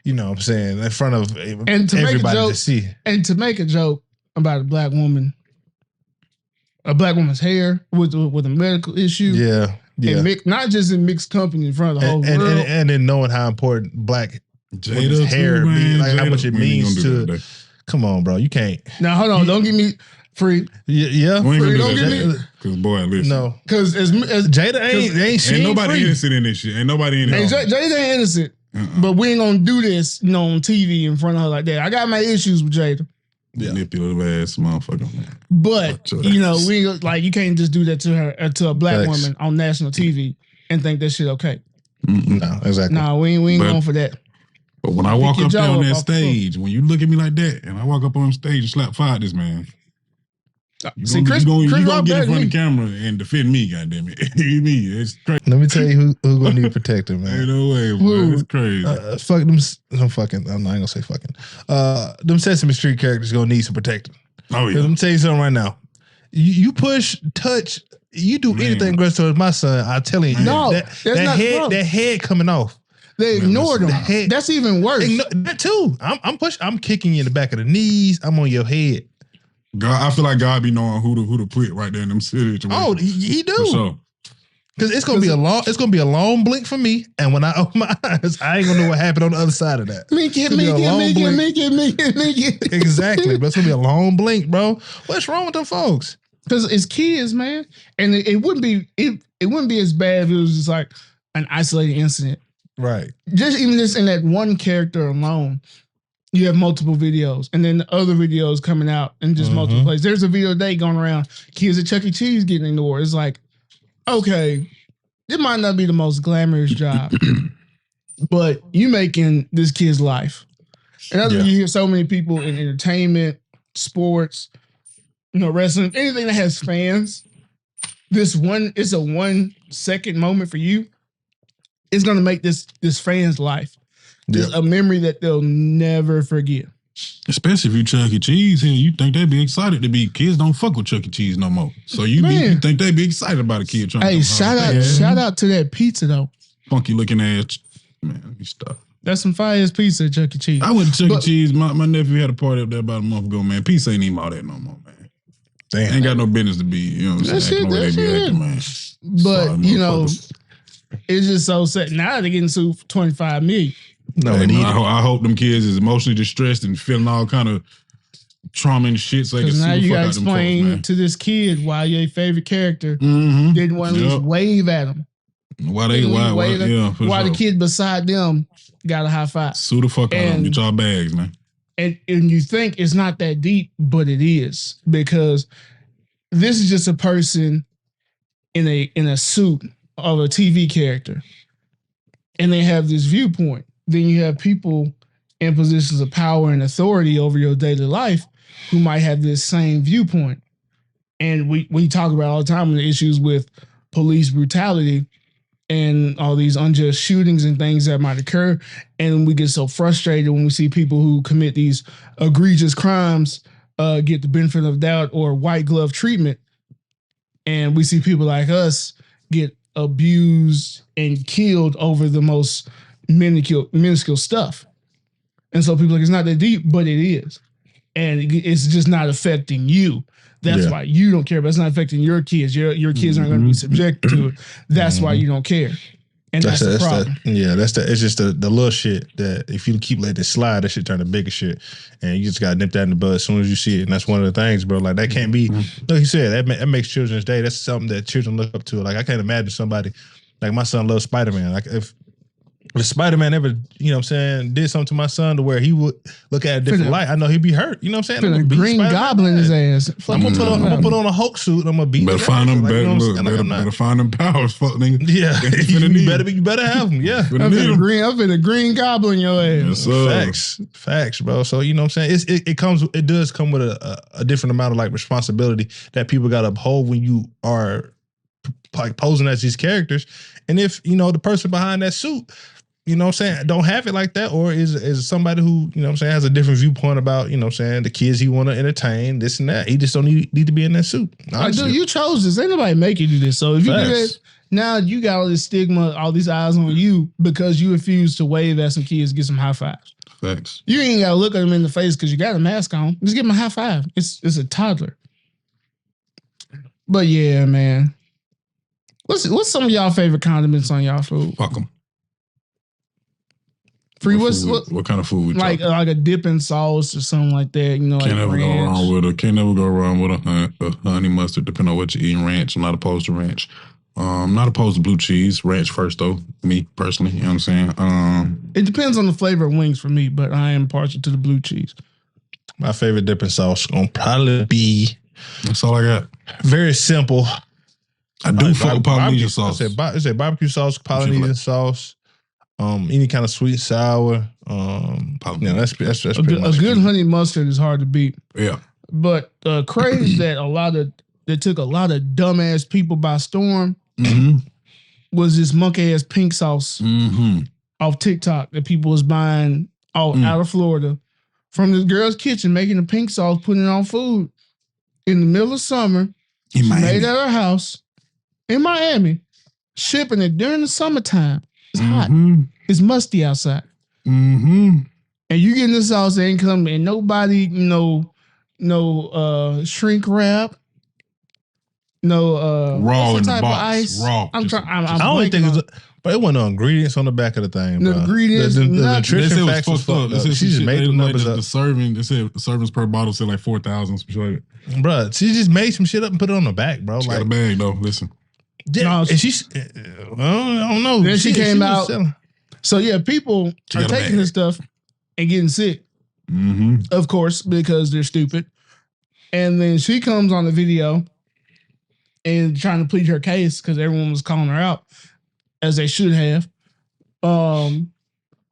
You know what I'm saying? In front of everybody to see. And to make a joke about a black woman's hair with a medical issue. Yeah. Yeah. And not just in mixed company in front of the whole world. And then knowing how important black Jada hair too, be, like Jada, how much it means to. Come on, bro. You can't. Now, hold on. Don't get me free. Yeah. We ain't Free, gonna don't do get me. that. Because, boy, listen. No. Because as Jada ain't nobody free. innocent in this shit. Ain't nobody in Jada here. ain't innocent. But we ain't gonna do this, you know, on TV in front of her like that. I got my issues with Jada. Yeah. Manipulative ass motherfucker, man. But you know, you can't just do that to her to a black woman on national TV and think that shit okay. No, exactly. No, we ain't going for that. But when I walk up there on that stage, when you look at me like that, and I walk up on stage and slap fire this man, you gonna get in front of the camera and defend me, goddammit. You mean it's crazy. Let me tell you who gonna need protecting, man. Ain't no way, bro. It's crazy. Fuck them. No fucking. I'm not gonna say fucking. Them Sesame Street characters gonna need some protecting. Oh yeah. Let me tell you something right now. You push, touch, you do anything aggressive towards my son. I'm telling you, no, that head coming off. They ignored him. That's even worse. That too. I'm kicking you in the back of the knees. I'm on your head. God, I feel like God be knowing who to put right there in them situations. Oh, he do. For sure. Because it's gonna be a long blink for me, and when I open my eyes, I ain't gonna know what happened on the other side of that. Make it. Exactly, but it's gonna be a long blink, bro. What's wrong with them folks? Because it's kids, man, and it wouldn't be as bad if it was just like an isolated incident. Right. Just in that one character alone, you have multiple videos, and then the other videos coming out in just multiple places. There's a video today going around, kids at Chuck E. Cheese getting ignored. It's like, okay, it might not be the most glamorous job, but you making this kid's life. And that's when you hear so many people in entertainment, sports, you know, wrestling, anything that has fans. It's a 1 second moment for you. It's gonna make this fan's life just a memory that they'll never forget. Especially if you Chuck E. Cheese here, you think they'd be excited to be kids don't fuck with Chuck E. Cheese no more. So you think they'd be excited about a kid trying to shout out to that pizza though. Funky looking ass man, you stop. That's some fire ass pizza at Chuck E. Cheese. I went to Chuck E. Cheese. My nephew had a party up there about a month ago, man. Pizza ain't even all that no more, man. Damn. Ain't got no business to be, you know what I'm saying? Acting acting, man. But you know, it's just so sad. Now they're getting sued for $25 million. No, hey, man, I hope them kids is emotionally distressed and feeling all kind of trauma and shit. So they can now see you the fuck gotta out them explain folks, man. to this kid why your favorite character didn't want to at least wave at him. Why the kid beside them got a high five. Sue the fuck out of them. Get y'all bags, man. And you think it's not that deep, but it is, because this is just a person in a suit of a TV character, and they have this viewpoint. Then you have people in positions of power and authority over your daily life who might have this same viewpoint. And we talk about all the time the issues with police brutality and all these unjust shootings and things that might occur. And we get so frustrated when we see people who commit these egregious crimes get the benefit of the doubt or white glove treatment. And we see people like us get abused and killed over the most minuscule stuff. And so people are like, it's not that deep, but it is. And it's just not affecting you. That's why you don't care, but it's not affecting your kids. Your kids aren't going to be subjected to it. That's why you don't care. And that's the problem. It's just the little shit that if you keep letting it slide, that shit turn to bigger shit. And you just got to nip that in the bud as soon as you see it. And that's one of the things, bro. Like, that can't be, like you said, that makes Children's Day. That's something that children look up to. Like, I can't imagine somebody, like my son loves Spider-Man. Like, if if Spider-Man ever, you know what I'm saying, did something to my son to where he would look at a different light, I know he'd be hurt. You know what I'm saying? Green Goblin his ass. I'm gonna put on a Hulk suit and I'm gonna beat better his find ass. them. Like, Better find them powers, fuck nigga. Yeah, you better have them. Yeah, I've been a Green Goblin your ass. Yes, facts, bro. So you know what I'm saying? It does come with a different amount of like responsibility that people got to uphold when you are like posing as these characters. And if you know the person behind that suit, you know what I'm saying, don't have it like that, or is somebody who, you know what I'm saying, has a different viewpoint about, you know what I'm saying, the kids he want to entertain, this and that. He just don't need to be in that suit. Like, dude, you chose this. Ain't nobody make you do this. So if you do that, now you got all this stigma, all these eyes on you because you refuse to wave at some kids, get some high fives. Facts. You ain't got to look at them in the face because you got a mask on. Just give them a high five. It's a toddler. But yeah, man. What's some of y'all favorite condiments on y'all food? Fuck them. Free, what kind of food we like a dipping sauce or something like that, you know, can't like never ranch. go wrong with Can't never go wrong with a honey mustard, depending on what you eat. Ranch, I'm not opposed to ranch. I'm not opposed to blue cheese. Ranch first, though, me personally, you know what I'm saying? It depends on the flavor of wings for me, but I am partial to the blue cheese. My favorite dipping sauce gonna probably be... That's all I got. Very simple. I do fuck with Polynesian sauce. I say barbecue sauce, Polynesian sauce, any kind of sweet, sour. That's pretty much a good honey mustard is hard to beat. Yeah. But crazy that took a lot of dumbass people by storm was this monkey ass pink sauce off TikTok that people was buying out of Florida from this girl's kitchen, making the pink sauce, putting it on food in the middle of summer. She made it at her house in Miami, shipping it during the summertime. It's hot. It's musty outside. And you getting this sauce, they ain't coming, and nobody, no shrink wrap, no raw in the type box. of ice. Raw. I don't think but it wasn't no ingredients on the back of the thing. The bro. ingredients, the nutrition facts was fucked up. She just made the numbers up. The serving, they said servings per bottle said like 4,000. Bro, she just made some shit up and put it on the back, bro. She got a bag though. Listen. Yeah, and she's, I don't know. Then she came out. So yeah, people are taking this stuff and getting sick. Of course, because they're stupid. And then she comes on the video and trying to plead her case because everyone was calling her out, as they should have, and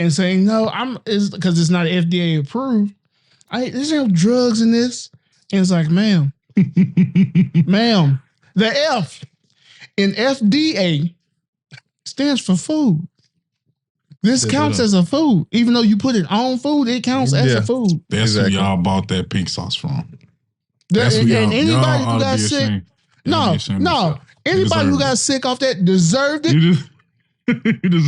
saying no, because it's not FDA approved. There's no drugs in this, and it's like, ma'am, ma'am, the F in FDA stands for food. This counts as a food, even though you put it on food. It counts as a food. That's who y'all bought that pink sauce from. And anybody who got sick, anybody who got sick off that deserved it.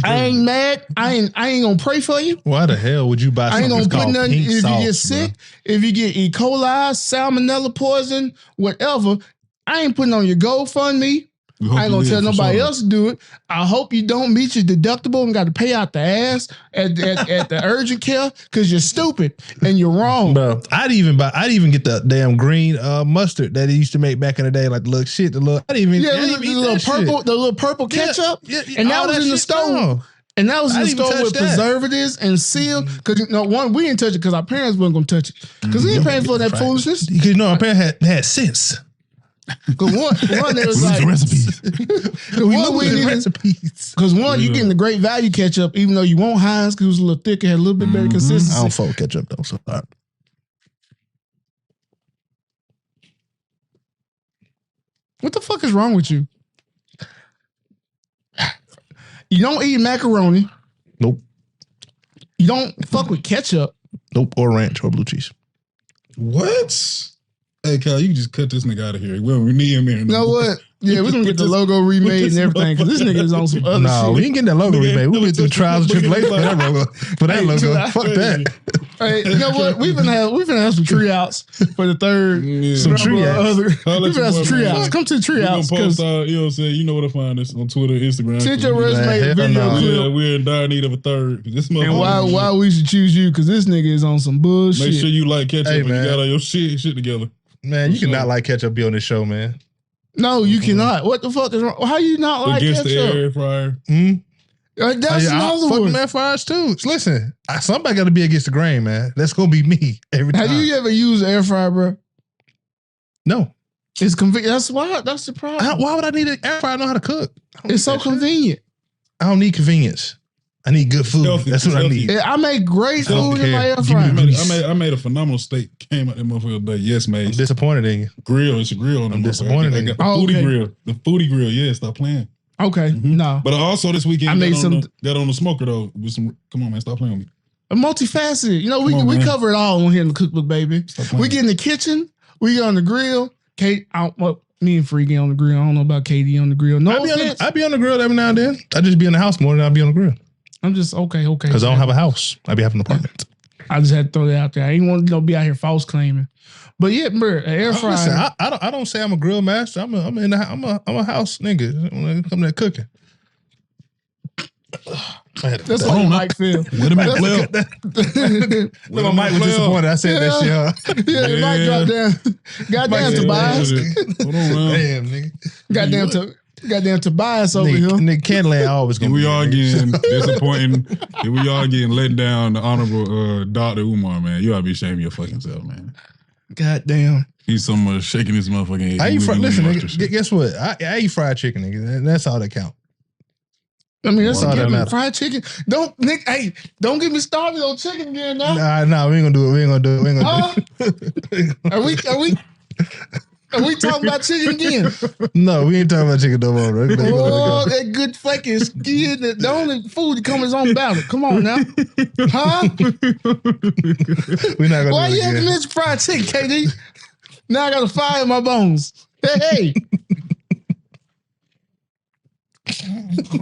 I ain't mad. I ain't gonna pray for you. Why the hell would you buy something? I ain't gonna put nothing. If you get sick, if you get E. coli, salmonella poison, whatever, I ain't putting on your GoFundMe. I ain't gonna tell nobody else to do it. I hope you don't meet your deductible and got to pay out the ass at the urgent care because you're stupid and you're wrong. Bro, I'd even get the damn green mustard that he used to make back in the day, like the little purple ketchup. And that was in the stove. And that was in the store with preservatives and sealed. Because we didn't touch it because our parents weren't gonna touch it. Because we ain't paying for that foolishness. Because our parents had sense. Because one there was like recipes. Because you getting the great value ketchup, even though you want Heinz because it was a little thicker, had a little bit better consistency. I don't fuck with ketchup though, so all right. What the fuck is wrong with you? You don't eat macaroni. Nope. You don't fuck with ketchup. Nope, or ranch or blue cheese. What? Hey, Kyle, you can just cut this nigga out of here. Well, we need him here. You know what? Yeah, we're going to get the logo remade and everything because this nigga is on some other shit. No, we ain't getting that logo remade. We went through the trials and tribulations for that logo. Fuck that. Hey, you know what? We've been have some tree outs for the third. Yeah. Some tree outs. We've been have some tree outs. Come to the tree outs. Post, you know where to find us on Twitter, Instagram. Send your resume video clip. Yeah, we're in dire need of a third. And why we should choose you because this nigga is on some bullshit. Make sure you like ketchup and you got all your shit together. Man, you cannot like ketchup be on this show, man. No, you cannot. What the fuck is wrong? How you not like Against ketchup? the air fryer. That's another fuck one. them air fryers too. Listen, somebody got to be against the grain, man. That's gonna be me every time. Have you ever used an air fryer, bro? No. It's convenient. That's why. That's the problem. Why would I need an air fryer to know how to cook? It's so convenient. I don't need convenience. I need good food. Healthy. That's what I need. I make great food in my air Give me fryer. the I made a phenomenal steak. Came out that motherfucker today. Yes, I'm mate. disappointed in you. Grill. It's a grill. On I'm the disappointed in I you. got the foodie grill. The foodie grill. Yeah, stop playing. Okay, no. But also this weekend, I made got on the smoker though. With some, come on, man, stop playing with me. Multifaceted. You know, we man. cover it all on here in the cookbook, baby. We get in the kitchen. We get on the grill. Me and Free get on the grill. I don't know about KD on the grill. No, I be on the grill every now and then. I just be in the house more than I be on the grill. I'm just okay. Because I don't have a house. I be having an apartment. I just had to throw that out there. I ain't want to be out here false claiming. But yeah, bro, an air fryer. Listen, I don't say I'm a grill master. I'm a house nigga when it comes to cooking. That's why Mike feel. Wait a minute, Flip. My mic was disappointed. I said that shit. Huh? Yeah, Mike dropped down. Goddamn Tobias. Hold on, damn, nigga. Goddamn Tobias over here. Nigga, Candyland always gonna we be all there. getting disappointing. We all getting let down. The honorable Dr. Umar, man. You ought to be ashamed of your fucking self, man. Goddamn. He's so much shaking his motherfucking head. Listen, nigga, guess what? I eat fried chicken, nigga. That's all that count. I mean, that's all that matter. Fried chicken. Don't get me started on chicken again now. Nah, we ain't gonna do it. We ain't gonna do it. Are we talking about chicken again? No, we ain't talking about chicken no more. Bro. Oh, that good fucking skin. The only food that comes on ballot. Come on now. Huh? We're not gonna Why do it you again. having this fried chicken, KD? Now I got a fire in my bones. Hey.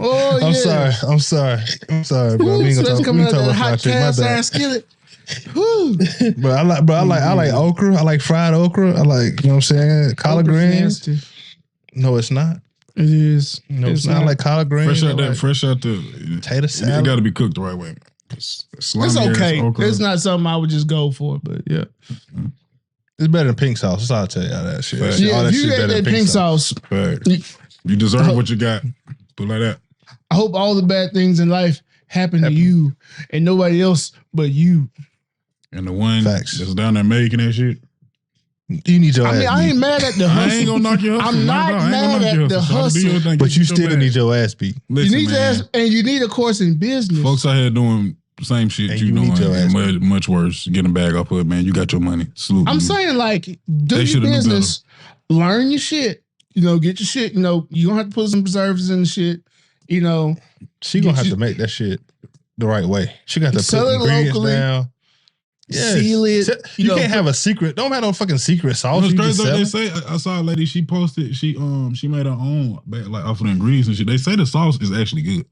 Oh, yeah. I'm sorry, bro. We ain't gonna talk about fried chicken. My bad. Skillet. But I like okra. I like fried okra. I like, you know what I'm saying? Collard greens. Nasty. No, it's not. It is. No, it's not. I like collard greens. Fresh out the potato salad. It got to be cooked the right way. It's okay. It's not something I would just go for, but yeah. It's better than pink sauce. That's all I'll tell you. All that shit. Yeah, all that you shit got that pink sauce. You deserve what you got. Put it like that. I hope all the bad things in life happen to you and nobody else but you. And the one that's down there making that shit. You need your ass. I ain't mad at the hustle. I ain't gonna knock your hustle. I'm not mad at the hustle. But you still need your ass beat. Listen, you need your ass, and you need a course in business. Folks out here doing the same shit And you you need your ass doing, much worse. Getting a bag off of it, man. You got your money. Salute. I'm saying, like, do your business, learn your shit. You know, get your shit. You know, you don't have to put some preservatives in the shit. You know, she gonna have to make that shit the right way. She got to sell put it ingredients locally. Down. Yes. Seal it. You can't have a secret. Don't have no fucking secret sauce. You know, they say I saw a lady. She posted. She made her own like off of the ingredients and shit. They say the sauce is actually good.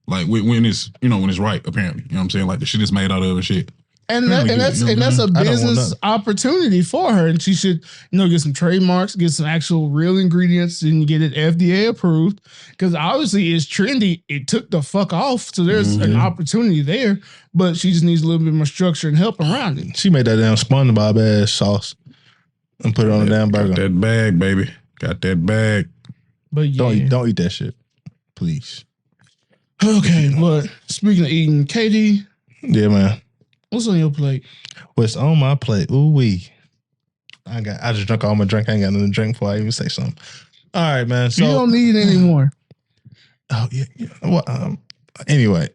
Like when it's when it's right. Apparently, you know what I'm saying. Like the shit is made out of and shit. And that's a business opportunity for her, and she should get some trademarks, get some actual real ingredients, and get it FDA approved. Because obviously it's trendy. It took the fuck off, so there's an opportunity there. But she just needs a little bit more structure and help around it. She made that damn SpongeBob ass sauce and put it on the damn burger. Got that bag, baby. Got that bag. But yeah, don't eat that shit, please. Okay, but speaking of eating, KD, yeah, man. What's on your plate? What's on my plate? Ooh wee. I just drank all my drink. I ain't got nothing to drink before I even say something. All right, man. So you don't need it anymore. Oh yeah. Well, anyway.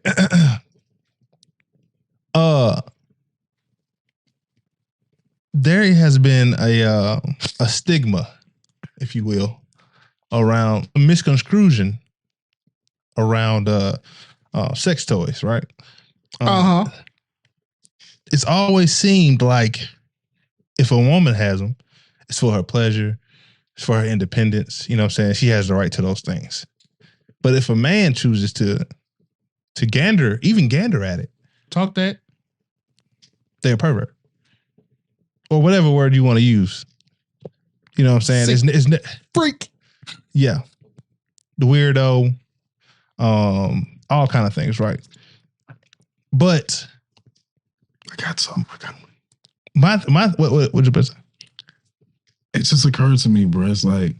There has been a stigma, if you will, around a misconstruction around sex toys, right? It's always seemed like if a woman has them, it's for her pleasure, it's for her independence. You know what I'm saying? She has the right to those things. But if a man chooses to gander at it, talk that, they're a pervert. Or whatever word you want to use. You know what I'm saying? It's freak. Yeah. The weirdo, all kind of things, right? But I got some. What's your best? It just occurred to me, bro. It's like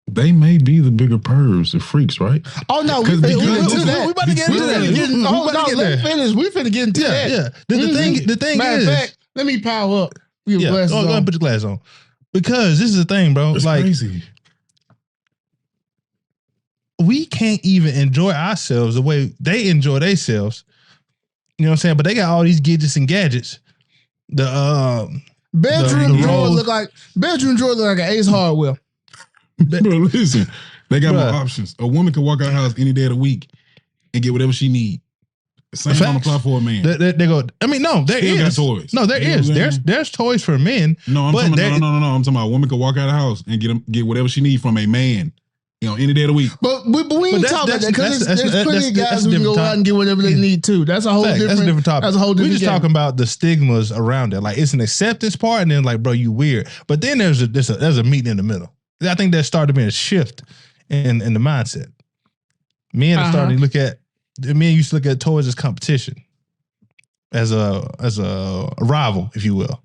they may be the bigger pervs, the freaks, right? Oh no, we Because- finna get into that. We about to get into that. Oh no, let me finish. We finna get into that. Yeah. The thing Matter is, of fact, let me power up. Your yeah, glasses go ahead on. and put your glasses on. Because this is the thing, bro. It's like crazy. we can't even enjoy ourselves the way they enjoy themselves. You know what I'm saying? But they got all these gadgets and gadgets. The Bedroom the drawer rolls. look like an Ace Hardware. Bro, listen, they got Bruh. more options. A woman can walk out of the house any day of the week and get whatever she need. Same on the Facts. apply for a man. They go. I mean, no, there Still got is toys. No, there You know is. what I'm saying? There's toys for men. No, I'm but talking there- about, no. I'm talking about a woman can walk out of the house and get whatever she need from a man. You know, any day of the week. But we ain't that's- talking about that because that's- there's plenty that's- of guys that's who can different go out topic. and get whatever they need too. That's a whole Fact, different. that's a different topic. That's a whole We're different. just game. talking about the stigmas around it. Like it's an acceptance part, and then like, bro, you weird. But then there's a meeting in the middle. I think there started being a shift in the mindset. Men are starting to look at men used to look at toys as competition, as a rival, if you will,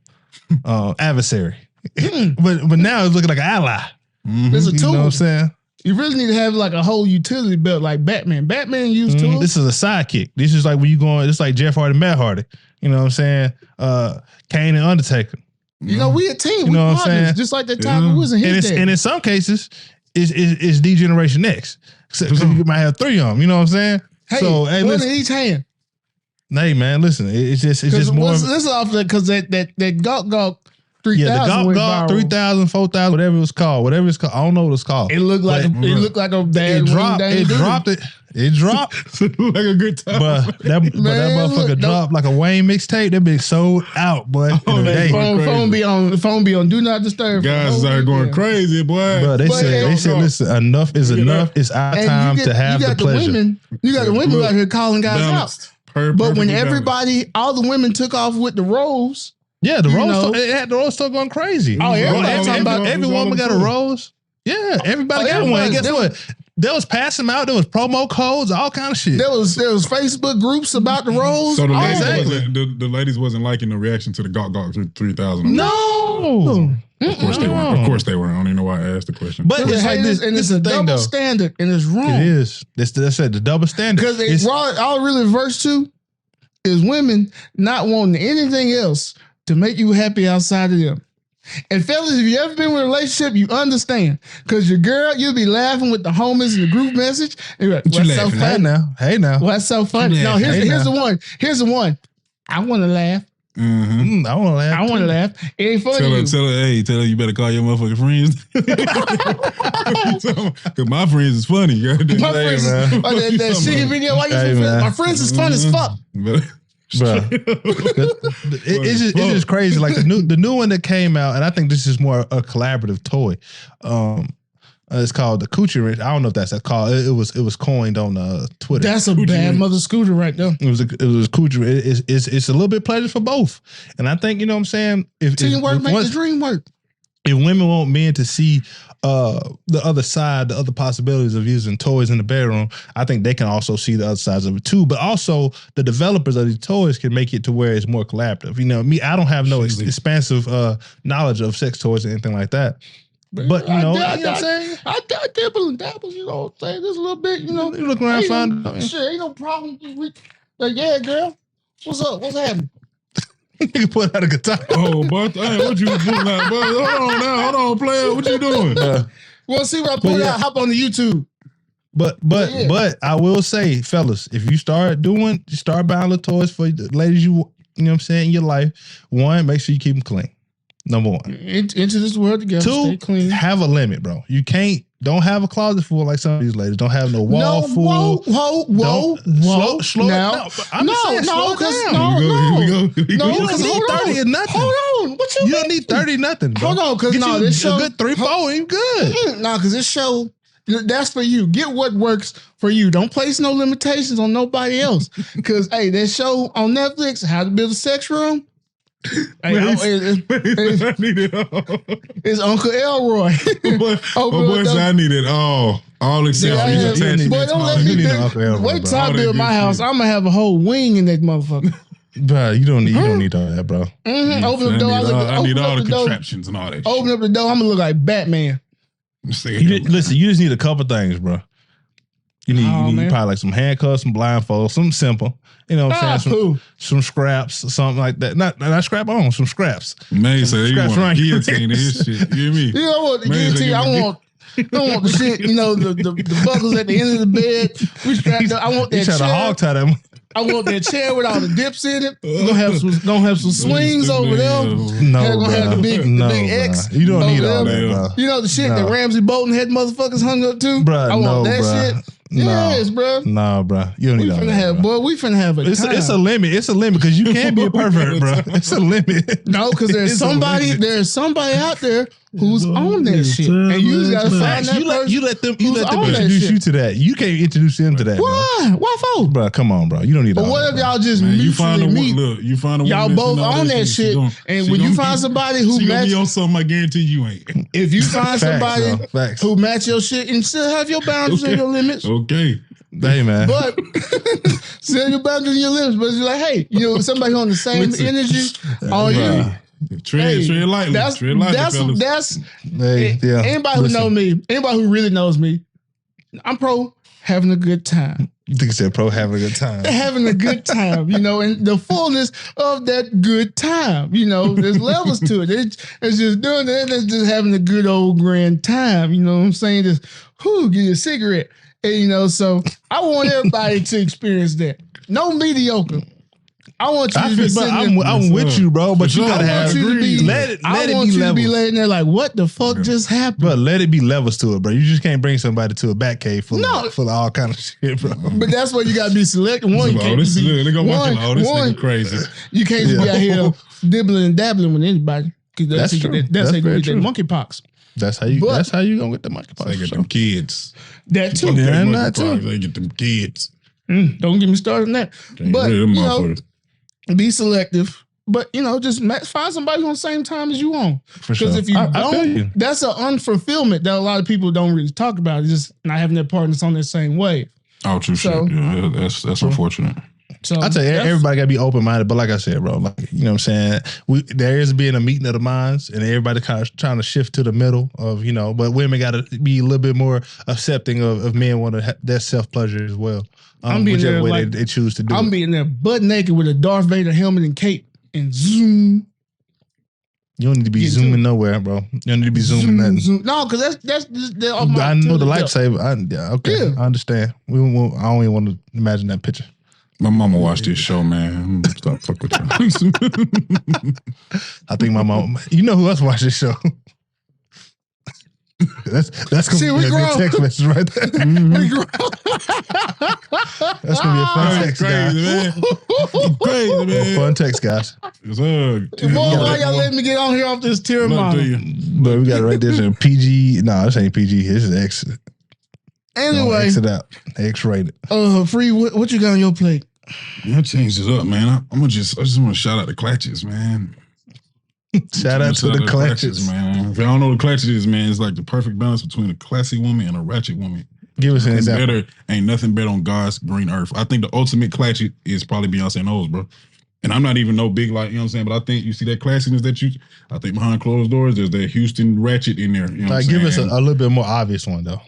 adversary. but now it's looking like an ally. It's a You tool. know what I'm saying? You really need to have like a whole utility belt like Batman. Batman used tools. This is a sidekick. This is like when you going. It's like Jeff Hardy, Matt Hardy. You know what I'm saying? Kane and Undertaker. You know, we a team. You We know what I'm partners, saying? just like that time we was in his day. And in some cases, it's D Generation X. So you might have three of them. You know what I'm saying? Hey, So one listen, in each hand. hey man, listen. It's just more. This is off because that Gawk 3000 Yeah, the went Gawk viral. 3000, 4000, whatever it was called, I don't know what it's called. It looked like But it looked like a bad it dropped. Wayne It Dang dropped it. It dropped. like a good time. But that motherfucker look, dropped like a Wayne mixtape. That bitch sold out, boy. Oh, in a that day. Phone be on do not disturb. Guys is out here going crazy, boy. Bro, they said, listen, enough is enough. It's our time to have the pleasure. You got the women out here calling guys Balanced. out. But when Perfectly all the women took off with the rose, Yeah, the You rose. know. It had the rose still going crazy. Oh, everybody talking about every woman got a rose. Yeah, everybody got one. everybody- Guess what? There was passing them out. There was promo codes, all kind of shit. there was Facebook groups about the rose. So the all ladies, that. wasn't, the ladies wasn't liking the reaction to the Gawk 3000. No. Of course they weren't. Of course they weren't. I don't even know why I asked the question. But it's like this, and this it's is a the thing, double though. standard, and it's wrong. It is. That's the double standard. Because all it really reverts to is women not wanting anything else to make you happy outside of them. And fellas, if you ever been in a relationship, you understand. Because your girl, you'll be laughing with the homies in the group message. And you're like, What you what's so laughing? Hey funny? now. Hey now. What's so funny? You No, laughing? Hey, here's now. the one. Here's the one. I want to laugh. Mm-hmm. I want to laugh. I want to laugh. It ain't funny. Tell her, you better call your motherfucking friends. Because my friends is funny. My friends, man. that shitty video. Why you Hey, say man. my friends is fun as fuck. Bro, it's just crazy. Like the new one that came out, and I think this is more a collaborative toy. It's called the Coochie Wrench. I don't know if that's called. It was coined on Twitter. That's a bad mother scooter right there. It was Coochie Wrench. It's a little bit pleasure for both, and I think you know what I'm saying. If Teamwork makes the dream work. if women want men to see the other side, the other possibilities of using toys in the bedroom, I think they can also see the other sides of it too. But also, the developers of these toys can make it to where it's more collaborative. You know, me, I don't have no expansive knowledge of sex toys or anything like that. But you know what I'm saying? I dibble and dabble, you know what I'm saying? Just a little bit, you know. You look around, find Shit, ain't no problem. Like, yeah, girl. What's up? What's happening? you put out a guitar. Oh, but hey, what you doing now? But hold on now. Hold on, player. What you doing? Well, see what I pulled out. Hop on the YouTube. But I will say, fellas, if you start buying little toys for the ladies you know what I'm saying, in your life, one, make sure you keep them clean. Number one. Into this world together. Two, Stay clean. have a limit, bro. You don't have a closet full like some of these ladies. Don't have no wall full. Whoa. Slow now. down. I'm just saying, slow down. Here we go. You don't because need 30 or nothing. Hold on. What You don't need 30 nothing, bro. Hold on, because Get you this show. a good 3-4, you good. No, because this show, that's for you. Get what works for you. Don't place no limitations on nobody else. Because, hey, that show on Netflix, How to Build a Sex Room, I need it all. it's Uncle Elroy. Boy said I need it all. All accessories attached. Boy, don't let me wait till I build my house. I'm going to have a whole wing in that motherfucker. Bro, you don't need all that, bro. Open the door. I need all the contraptions and all that. Open up the door. I'm going to look like Batman. Listen, you just need a couple things, bro. You need probably like some handcuffs, some blindfolds, something simple. You know what I'm saying? Some scraps, something like that. Not scrap on, some scraps. Man, so you want to guillotine his shit. You hear me? You know what? The guillotine, I want the shit, the buckles at the end of the bed. We strapped up. I want that chair. To hog tie them. I want that chair with all the dips in it. Gonna have some swings over there. No, gonna have the big X. You don't need all that, bro. You know the shit that Ramsey Bolton had motherfuckers hung up to? Bro, I want that shit. Yes, bro. No, bro. You don't need all that. We finna have a time. It's a limit. It's a limit because you can't be a pervert, bro. It's a limit. No, because there's somebody out there who's on that shit, and you just gotta find that person. You let them introduce you to that. You can't introduce them to that. Why? Why for? Bro, come on, bro. You don't need all that. But what if y'all just mutually meet? You find a y'all both on that shit, and when you find somebody who match on something, I guarantee you ain't. If you find somebody who match your shit and still have your boundaries and your limits, okay. Hey, man. But still your boundaries and your limits. But it's like, hey, somebody on the same energy on you. Tread lightly. That's anybody who knows me, anybody who really knows me, I'm pro having a good time. You think it said pro having a good time? Having a good time, and the fullness of that good time. There's levels to it. It's just doing it. It's just having a good old grand time. You know what I'm saying? Just get you a cigarette. And, so I want everybody to experience that. No mediocre. I want you to be sitting there. I'm with you, bro, but you gotta have. I want you to be laying there like, what the fuck just happened? But let it be levels to it, bro. You just can't bring somebody to a bat cave full of all kind of shit, bro. But that's where you gotta be selective. One, you can't be crazy. You can't just be out here dibbling and dabbling with anybody. That's true. That's how you get that monkeypox. That's how you gonna get the monkeypox. They get them kids. That too. They get them kids. Don't get me started on that. But be selective. But just find somebody on the same time as you on. Because if you don't, that's an unfulfillment that a lot of people don't really talk about. It's just not having that partner that's on the same wave. Oh, true shit. Yeah, that's unfortunate. So I tell you, everybody gotta be open minded. But like I said, bro, you know what I'm saying? There is being a meeting of the minds, and everybody kind of trying to shift to the middle of But women gotta be a little bit more accepting of men want to their self pleasure as well. I'm being whichever way they choose to do. I'm being there butt naked with a Darth Vader helmet and cape, and zoom. You don't need to be zooming nowhere, bro. You don't need to be zooming nothing. No, because that's I know the lifesaver. I understand. I don't even want to imagine that picture. My mama watched this show, man. Stop fucking with you. I think my mom. You know who else watched this show? That's gonna be a good text message right there. We grow. That's gonna be a fun text, guys. Crazy, man. Fun text, guys. Boy, why y'all letting me get on here off this tier model? But we got to write this in PG. No, this ain't PG. This is X. Anyway, X it out. X rated. Free. What you got on your plate? I changed it up, man. I just want to shout out the Clatches, man. Shout out to the Clatches, man. If y'all don't know what Clatches is, man, it's like the perfect balance between a classy woman and a ratchet woman. Give us an example. Ain't nothing better on God's green earth. I think the ultimate Clatchet is probably Beyonce Knowles, bro. And I'm not even no big, you know what I'm saying? But I think you see that classiness I think behind closed doors, there's that Houston ratchet in there. You know what I'm saying? Give us a little bit more obvious one, though.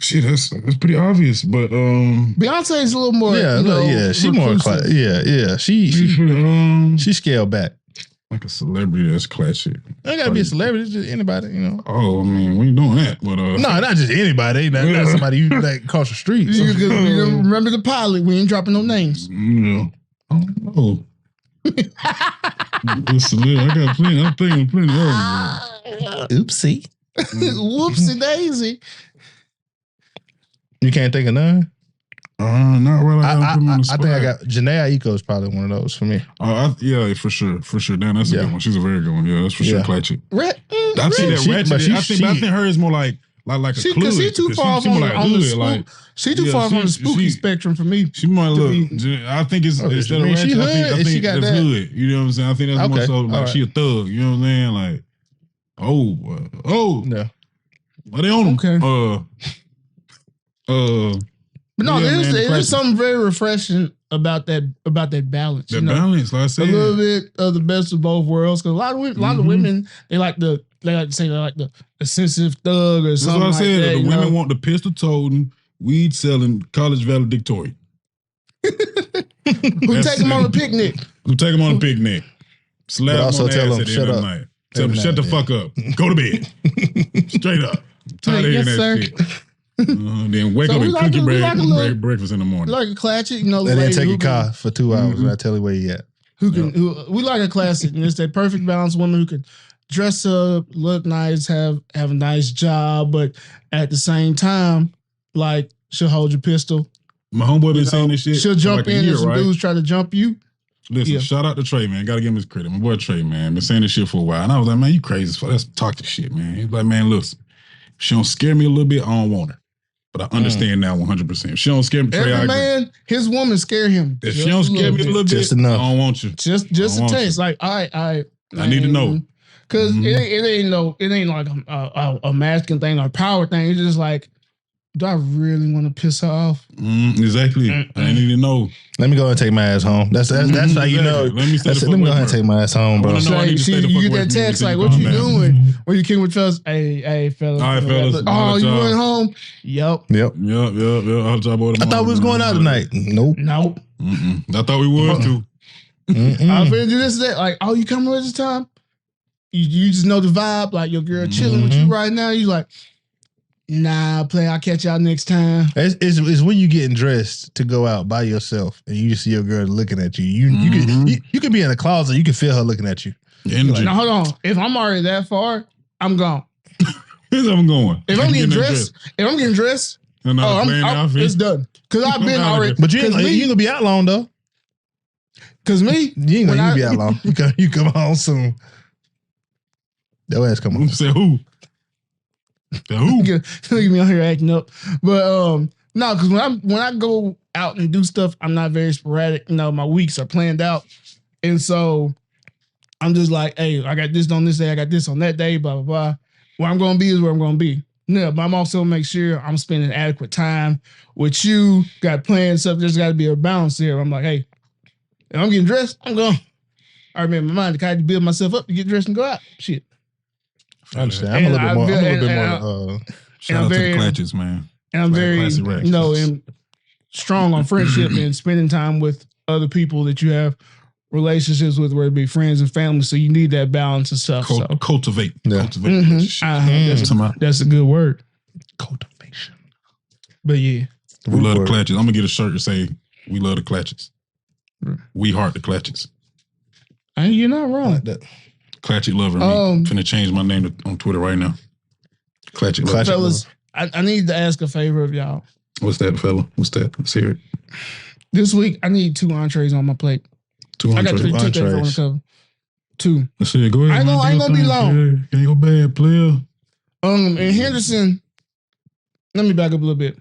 Shit, that's pretty obvious, but Beyonce is a little more. She more she scaled back. Like a celebrity that's classic. It gotta be a celebrity, it's just anybody, Oh, I mean, we ain't doing that, but no, not just anybody. Not somebody you across the street. Remember the pilot? We ain't dropping no names. I don't know. I got plenty. I'm thinking plenty of them. Oopsie. Whoopsie daisy. You can't think of none? Not really. I think I got Janae Aiko is probably one of those for me. Yeah, for sure. Damn, that's a good one. She's a very good one. Yeah, that's for sure. Clatchet. I see that ratchet. I think her is more like a clue. Because she's too far from the She's too far from the spooky spectrum for me. She might look. I think it's instead of ratchet. I think that's hood. You know what I'm saying? I think that's more so like she a thug. You know what I'm saying? Like, no. Are they on them? Okay. But no, there's something very refreshing about that balance. Balance, like I said. A little bit of the best of both worlds. Because a lot of women, they like the they like to say they're like the sensitive thug or something. That's what I said. Like that, The women want the pistol toting, weed selling, college valedictorian. Who take them on a picnic? Who take them on a picnic? Slap them also on the tell ass them, at the shut end of up. the night. Tell them, shut the fuck up. Go to bed. Straight up. Tired of hearing that shit. Then wake up and cook your breakfast in the morning. Like a classic, you know. And then take your car for 2 hours and I tell you where you at. We like a classic, and it's that perfect balance woman who can dress up, look nice, have a nice job, but at the same time, like she'll hold your pistol. My homeboy been saying this shit. She'll jump like in and some dudes try to jump you. Listen, shout out to Trey, man. Gotta give him his credit. My boy Trey, man, been saying this shit for a while. And I was like, man, you crazy as fuck. That's toxic shit, man. He's like, man, listen, if she don't scare me a little bit, I don't want her. But I understand now 100%. If she don't scare me, Trey, every man, his woman scare him. If she don't scare me a little bit, enough. I don't want you. Just a taste. You. Like, I need to know. Cause it ain't like a masculine thing or a power thing. It's just like, do I really want to piss her off? Exactly. I need to know. Let me go and take my ass home. That's how you know. Let me go ahead and take my ass home, bro. Like, you get that text like, what you doing? When you came with fellas, hey, fellas. All right, fellas. Oh, you went home? Yep. I thought we was going out tonight. Nope. I thought we would too. I was finna do this and that. Like, oh, you coming with this time? You just know the vibe. Like, your girl chilling with you right now. You like, nah, I'll catch y'all next time. It's when you getting dressed to go out by yourself and you see your girl looking at you. You can be in a closet. You can feel her looking at you. Like, now, hold on. If I'm already that far, I'm gone. Here's how I'm going. If I'm getting dressed, it's done. Because I've been already. But you ain't gonna be out long though. Because me, you ain't gonna be out long. You come home soon. That ass come on. Say who? Get me on here acting up. But no, because when I go out and do stuff, I'm not very sporadic. You know, my weeks are planned out. And so I'm just like, hey, I got this on this day, I got this on that day, blah, blah, blah. Where I'm gonna be is where I'm gonna be. Yeah, but I'm also make sure I'm spending adequate time with you, got plans stuff. There's gotta be a balance here. I'm like, hey, if I'm getting dressed, I'm going. I remember my mind, I had to build myself up to get dressed and go out. Shit. I understand. I'm a little bit more. Shout out to the Clatches, man. And I'm very, and strong on friendship and spending time with other people that you have relationships with, whether it be friends and family. So you need that balance and stuff. Cultivate. Yeah. That's a good word. Cultivation. But yeah. We love the Clatches. I'm going to get a shirt to say, we love the Clatches. We heart the Clatches. You're not wrong. Like that. Clatchet lover. I'm finna change my name on Twitter right now. Clatchet lover. Fellas, I need to ask a favor of y'all. What's that, fella? What's that? Let's hear it. This week, I need 2 entrees on my plate. 2 entrees. I got 2 things I want to cover. 2. Let's see it. Go ahead. I ain't gonna be long. Can you go bad, player? And Henderson, let me back up a little bit.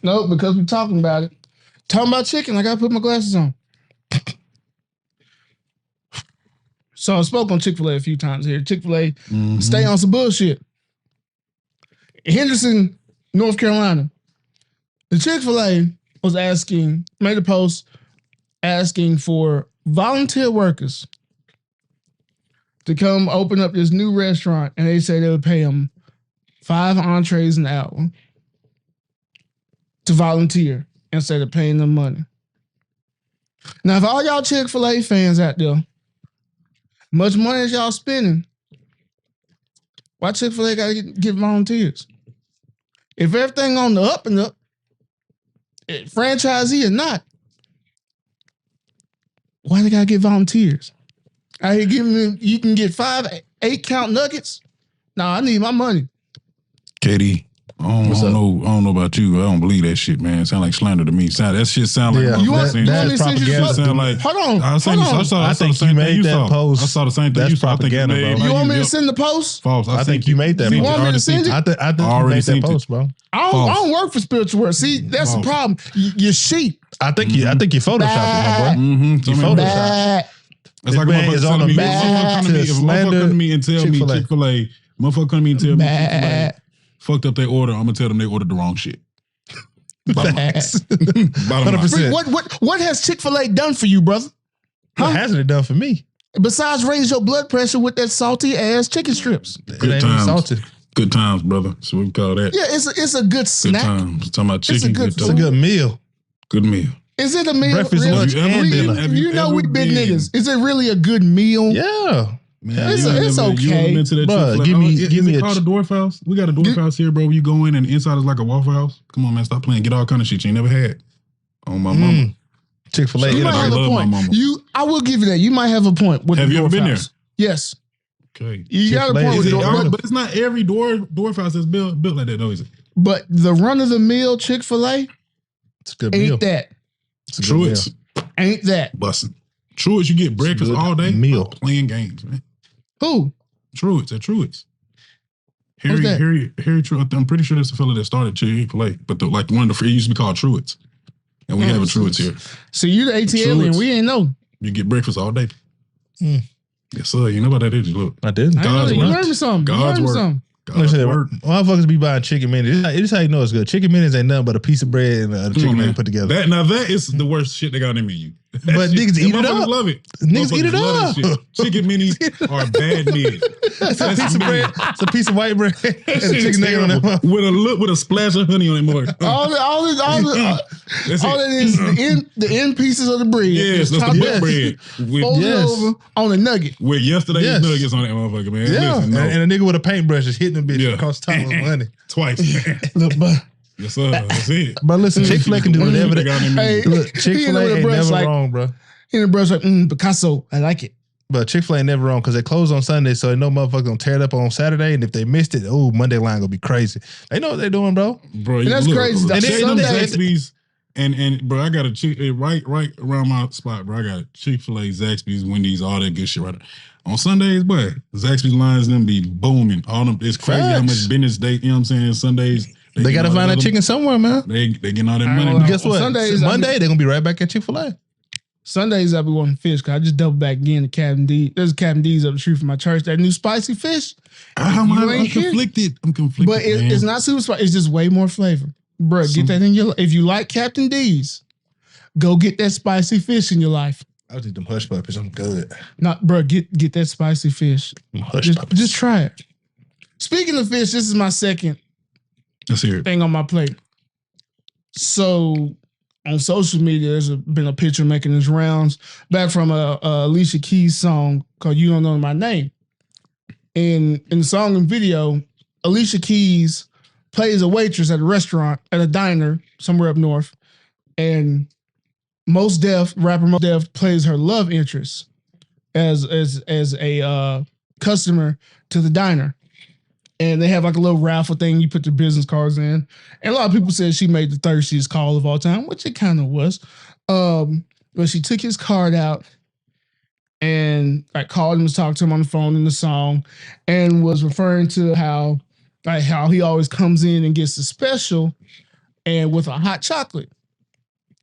No, because we're talking about it. Talking about chicken, I gotta put my glasses on. So I spoke on Chick-fil-A a few times here. Chick-fil-A, stay on some bullshit. Henderson, North Carolina. The Chick-fil-A was made a post asking for volunteer workers to come open up this new restaurant, and they say they would pay them 5 entrees an hour to volunteer instead of paying them money. Now, if all y'all Chick-fil-A fans out there, much money as y'all spending, why Chick-fil-A got to get volunteers? If everything on the up and up, franchisee or not, why they got to get volunteers? I hear you can get 5 8-count nuggets. Nah, I need my money. KD, I don't know about you. I don't believe that shit, man. It sound like slander to me. That shit sound like you want me to send you the post? Hold on. I think you made that post. I saw the same thing. That's propaganda, bro. You want me to send the post? False. I think you made that post. You want me to send it? I think you made that post, bro. I don't work for spiritual work. See, that's the problem. You're sheep. I think you photoshopped it, my boy. You photoshopped. It's like a motherfucker on the back to slander come to me and tell me Chick-fil-A. Motherfucker come to me and tell me Chick-fil-A fucked up their order. I'm gonna tell them they ordered the wrong shit. 100%. What has Chick-fil-A done for you, brother? What hasn't it done for me? Besides raise your blood pressure with that salty ass chicken strips. Good times. Good times, brother. So we call that. Yeah, it's a good snack. Good times. Talking about chicken. It's a good meal. Good meal. Is it a meal? Breakfast, really? lunch, and dinner. You know we big niggas. Is it really a good meal? Yeah. Man, it's okay. You into that bro, give me called a dwarf house? We got a dwarf house here, bro. You go in and the inside is like a Waffle House. Come on, man. Stop playing. Get all kind of shit you ain't never had. On my mama. Chick-fil-A. You might have a point. I will give you that. You might have a point with have the you ever been house. There? Yes. Okay. You got a point with it, but it's not every dwarf house that's built like that, though, is it? But the run-of-the-mill Chick-fil-A it's a good ain't meal. that. Truett's. Ain't that. Bussin'. Truett's, you get breakfast all day. Meal. Playing games, man. Who? Truett's. At Truett's. Who's that? Harry Truett. I'm pretty sure that's the fella that started Chick-fil-A. But one of the it used to be called Truett's. And we have a Truett's here. So you the ATL and we ain't know. You get breakfast all day. Yes, sir. You know about that, did you? Look. I did. God's you work. learned me something. God's work. Motherfuckers be buying chicken minis. This is how you know it's good. Chicken minis ain't nothing but a piece of bread and a chicken mini put together. That is the worst shit they got on their menu. But niggas eat it up. Love it. Niggas eat it up. Chicken minis are bad meals. It's a piece of bread. It's a piece of white bread and a chicken nugget on it. With a splash of honey on it more. All that is the end pieces of the bread. Yes, that's the butt bread. Folded over on a nugget. With yesterday's nuggets on that motherfucker, man. Yeah. Listen, and a nigga with a paintbrush is hitting the bitch across the top of money. Twice. Look, but yes, sir. That's it. But listen, Chick-fil-A can do whatever they got. Hey, look, Chick-fil-A ain't never wrong, bro. In the brush like, Picasso, I like it. But Chick-fil-A ain't never wrong because they close on Sunday, so they know motherfuckers gonna tear it up on Saturday, and if they missed it, Monday line gonna be crazy. They know what they're doing, bro. And that's crazy. And then Sunday, Zaxby's, and bro, I got a right around my spot, bro. I got a Chick-fil-A, Zaxby's, Wendy's, all that good shit right there. On Sundays, boy, Zaxby's lines them be booming. All them, it's crazy how much business you know what I'm saying? Sundays. They gotta find that chicken somewhere, man. They getting all that money. But guess what? Sundays, Monday, they're gonna be right back at Chick-fil-A. Sundays I be wanting fish because I just double back again to Captain D. There's a Captain D's up the street from my church. That new spicy fish. I'm conflicted. I'm conflicted. But it's not super spicy. It's just way more flavor. Bro, get that in your life. If you like Captain D's, go get that spicy fish in your life. I'll eat them hush puppies. I'm good. Not, bro, get that spicy fish. Just try it. Speaking of fish, this is my second thing on my plate. So on social media, there's been a picture making its rounds back from a Alicia Keys song called "You Don't Know My Name." In the song and video, Alicia Keys plays a waitress at a restaurant, at a diner somewhere up north, and rapper Mos Def plays her love interest as a customer to the diner. And they have like a little raffle thing. You put your business cards in. And a lot of people said she made the thirstiest call of all time, which it kind of was. But she took his card out and like called him to talk to him on the phone in the song and was referring to how he always comes in and gets the special and with a hot chocolate.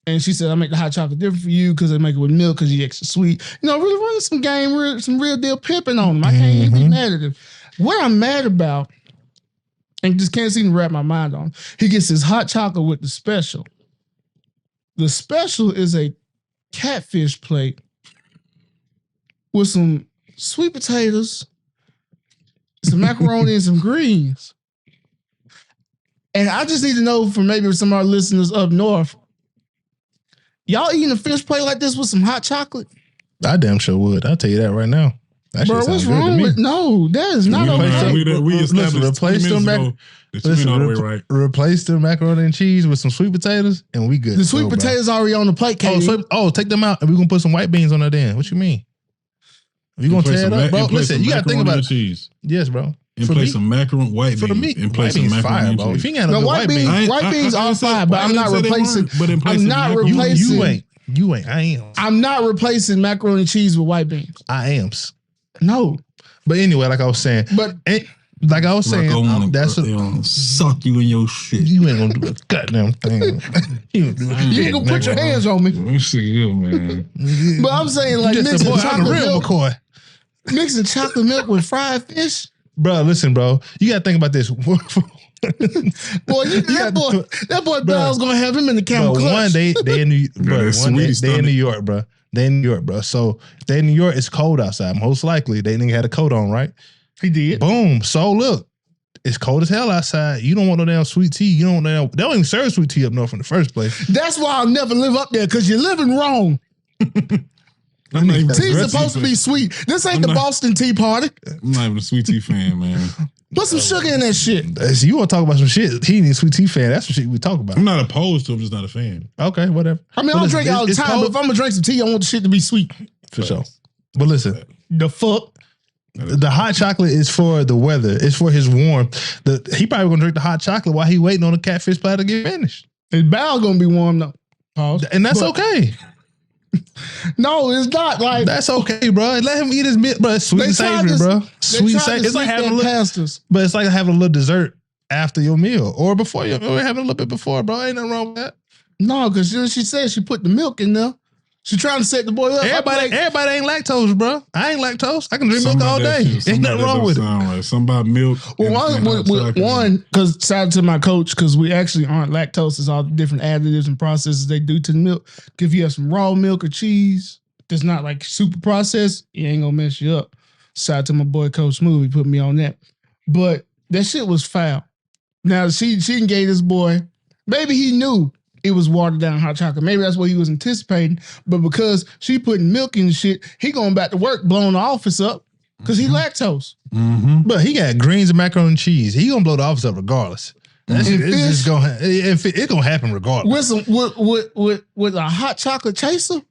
And she said, I make the hot chocolate different for you because I make it with milk because you're extra sweet. You know, really running some game, some real deal pimping on him. I can't even be mad at him. What I'm mad about, and just can't seem to wrap my mind on, he gets his hot chocolate with the special. The special is a catfish plate with some sweet potatoes, some macaroni, and some greens. And I just need to know from maybe some of our listeners up north, y'all eating a fish plate like this with some hot chocolate? I damn sure would. I'll tell you that right now. That bro, what's wrong with that is not okay. We established replace the macaroni and cheese with some sweet potatoes, and we good. The sweet potatoes already on the plate. Take them out, and we're gonna put some white beans on that end. What you mean? You gonna tear it up, bro? Listen, you gotta think about cheese. Yes, bro. And place some macaroni, white beans. For the meat, and place some macaroni, bro. If you ain't got no white beans, white beans are fine, but I'm not replacing. I'm not replacing. You ain't. I am. I'm not replacing macaroni and cheese with white beans. I am. No. But anyway, like I was saying, that's suck you in your shit. You ain't gonna do a goddamn thing. You ain't gonna put your hands on me. You see you, man. But I'm saying like mixing chocolate milk with fried fish. Bro, listen, bro. You gotta think about this. Boy, that boy Bell's gonna have him in the camel clutch. One day they in New York, bro. They in New York, bro. So they in New York, it's cold outside. Most likely, they nigga had a coat on, right? He did. Boom. So look, it's cold as hell outside. You don't want no damn sweet tea. You don't want they don't even serve sweet tea up north in the first place. That's why I'll never live up there, because you're living wrong. Tea's supposed to be sweet. This ain't the Boston Tea Party. I'm not even a sweet tea fan, man. Put some sugar in that shit. So you want to talk about some shit? He ain't a sweet tea fan. That's some shit we talk about. I'm not opposed to it, I'm just not a fan. Okay, whatever. I mean, I don't drink it all the time, but if I'm gonna drink some tea, I want the shit to be sweet. For sure. But listen, The fuck? the hot chocolate is for the weather. It's for his warmth. He probably gonna drink the hot chocolate while he waiting on the catfish platter to get finished. His bowel gonna be warm though. Pause. And that's okay. No, it's not. Like, That's okay, bro. Let him eat his meat, bro. It's sweet and savory, bro. Sweet and savory. It's like having a little, pastors. but it's like having a little dessert after your meal or before your meal. We're having a little bit before, bro. Ain't nothing wrong with that. No, because she said she put the milk in there. She trying to set the boy up. Everybody ain't lactose, bro. I ain't lactose. I can drink milk all day. Ain't nothing wrong with it. Right. Something about milk. Well, one, because shout out to my coach, because we actually aren't lactose. It's all the different additives and processes they do to the milk. If you have some raw milk or cheese that's not like super processed, it ain't gonna mess you up. Shout out to my boy Coach Smooth. He put me on that. But that shit was foul. Now she gave this boy, maybe he knew it was watered down hot chocolate. Maybe that's what he was anticipating. But because she putting milk in the shit, he going back to work blowing the office up because he lactose. Mm-hmm. But he got greens and macaroni and cheese. He gonna blow the office up regardless. It's just gonna happen regardless. With a hot chocolate chaser.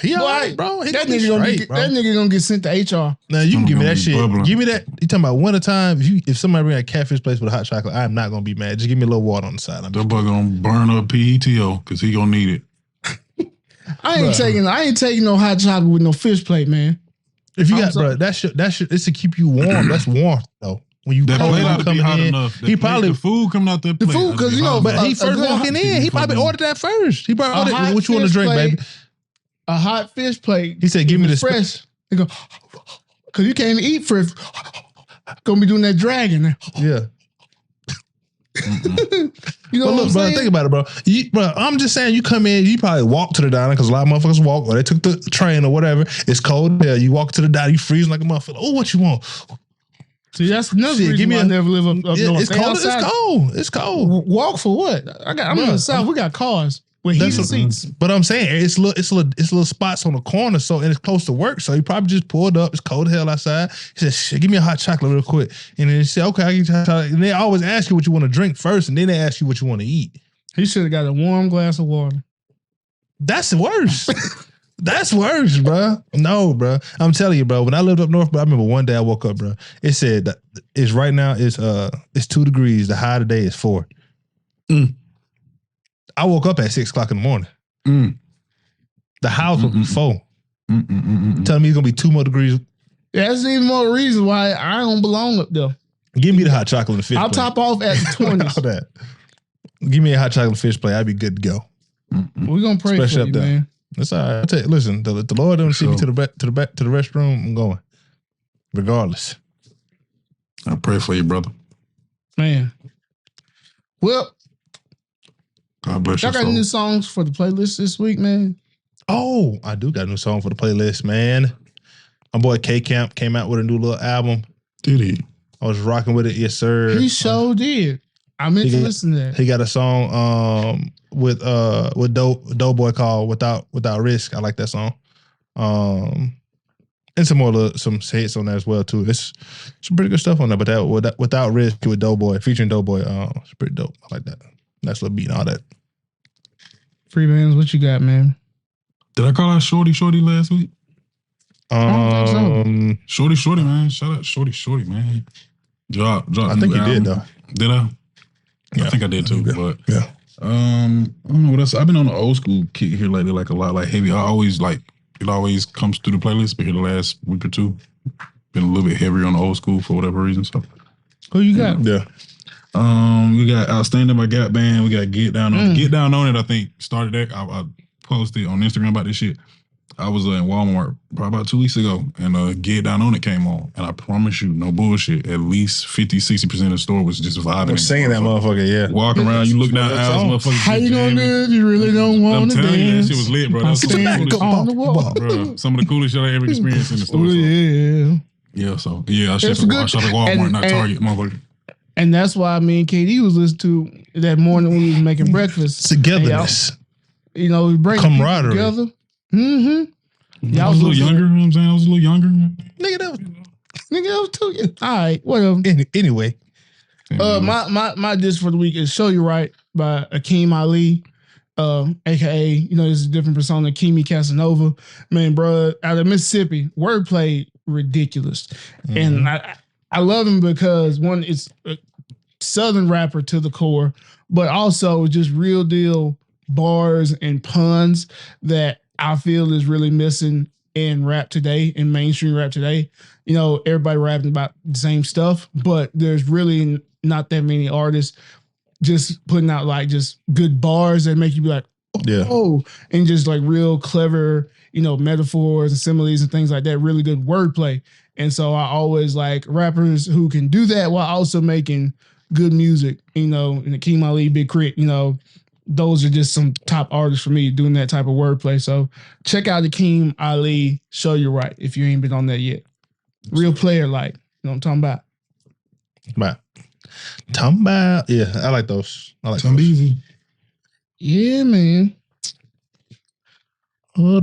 He all right, bro. That nigga gonna get sent to HR. Now you can give me that shit. Bubbling. Give me that. You talking about winter time? If somebody bring a catfish place with a hot chocolate, I'm not gonna be mad. Just give me a little water on the side. That boy gonna burn up PETO because he gonna need it. I ain't taking no hot chocolate with no fish plate, man. If you got, bro, that shit, it's to keep you warm. That's warm though. When you That plate ought to be hot enough. He probably the food coming out that plate. The food, because you know, but he first walking in. He probably ordered that first. He probably ordered what you want to drink, baby. A hot fish plate. He said, "Give me this fresh." He go, because you can't even eat fresh. Gonna be doing that dragon. Yeah. You know but what look, I'm bro, saying? think about it, bro. I'm just saying, you come in, you probably walk to the diner because a lot of motherfuckers walk, or they took the train or whatever. It's cold there. You walk to the diner, you freezing like a motherfucker. Oh, what you want? See, that's another reason why I never live up north. It's cold. It's cold. It's cold. Walk for what? I'm in the South. We got cars with heated seats. But I'm saying it's little spots on the corner, so and it's close to work. So he probably just pulled up. It's cold as hell outside. He said, "Shit, give me a hot chocolate real quick." And then he said, "Okay, I get you hot chocolate." And they always ask you what you want to drink first, and then they ask you what you want to eat. He should have got a warm glass of water. That's worse. That's worse, bro. No, bro. I'm telling you, bro. When I lived up north, bro, I remember one day I woke up, bro. It said that it's right now it's 2 degrees. The high today is 4. I woke up at 6 o'clock in the morning. The house will be 4. Telling me it's gonna be 2 more degrees. Yeah, that's even more reason why I don't belong up there. Give me the hot chocolate and the fish. I'll plate. top off at the 20s. All that. Give me a hot chocolate fish plate. I'd be good to go. We're gonna pray Especially for up you, there. man. That's all right. I tell you, listen, the Lord don't see me to the restroom. I'm going, regardless. I pray for you, brother. Man. Well, God bless you. y'all got new songs for the playlist this week, man? Oh, I do got a new song for the playlist, man. My boy K Camp came out with a new little album. Did he? I was rocking with it, yes sir. He sure did. I meant to listen to that. He got a song with Doughboy called Without Risk. I like that song. And some hits on that as well too. It's some pretty good stuff on there. But that Without Risk with Doughboy, featuring Doughboy, it's pretty dope. I like that. Nice little beat and all that. Free bands, what you got, man? Did I call out Shorty last week? I don't think so. Shorty, man. Shout out Shorty, man. Drop. I think you did though. Did I? Yeah. I think I did too. Yeah. But yeah. I don't know what else. I've been on the old school kick here lately, like a lot, like heavy. I always like it always comes through the playlist, but here the last week or two, been a little bit heavier on the old school for whatever reason. So who you got? Yeah. We got Outstanding by Gap Band. We got Get Down on It. Get Down on It, I think, started that. I posted on Instagram about this shit. I was in Walmart probably about 2 weeks ago, and Get Down On It came on. And I promise you, no bullshit, at least 50-60% of the store was just vibing. I'm singing that motherfucker, yeah. Walking around, you look down aisles, motherfuckers. How you gonna do it? You really don't want to dance. I'm telling you, that shit was lit, bro. That was some of the coolest on the wall. bro. Some of the coolest shit I ever experienced in the store. Oh, yeah. Yeah, so yeah, I shot at Walmart, not Target, motherfucker. And that's why me and KD was listening to that morning when we was making breakfast. Togetherness. You know, we bring camaraderie together. Mm-hmm. Yeah, I was a little younger, you know what I'm saying? I was a little younger. Nigga, that was too young. All right, whatever. Anyway. My dish for the week is Show You Right by Akeem Ali. AKA, you know, this is a different persona, Kimi Casanova. Man, bro, out of Mississippi, wordplay ridiculous. And I love him because one, it's a Southern rapper to the core, but also just real deal bars and puns that I feel is really missing in rap today, in mainstream rap today. You know, everybody rapping about the same stuff, but there's really not that many artists just putting out like just good bars that make you be like, oh, and just like real clever, you know, metaphors and similes and things like that, really good wordplay. And so I always like rappers who can do that while also making good music, you know, and Akeem Ali, Big Crit, you know, those are just some top artists for me doing that type of wordplay. So check out Akeem Ali, Show You Right, if you ain't been on that yet. Real player like, you know what I'm talking about? Yeah, I like those. I like those. Easy. Yeah, man. Well,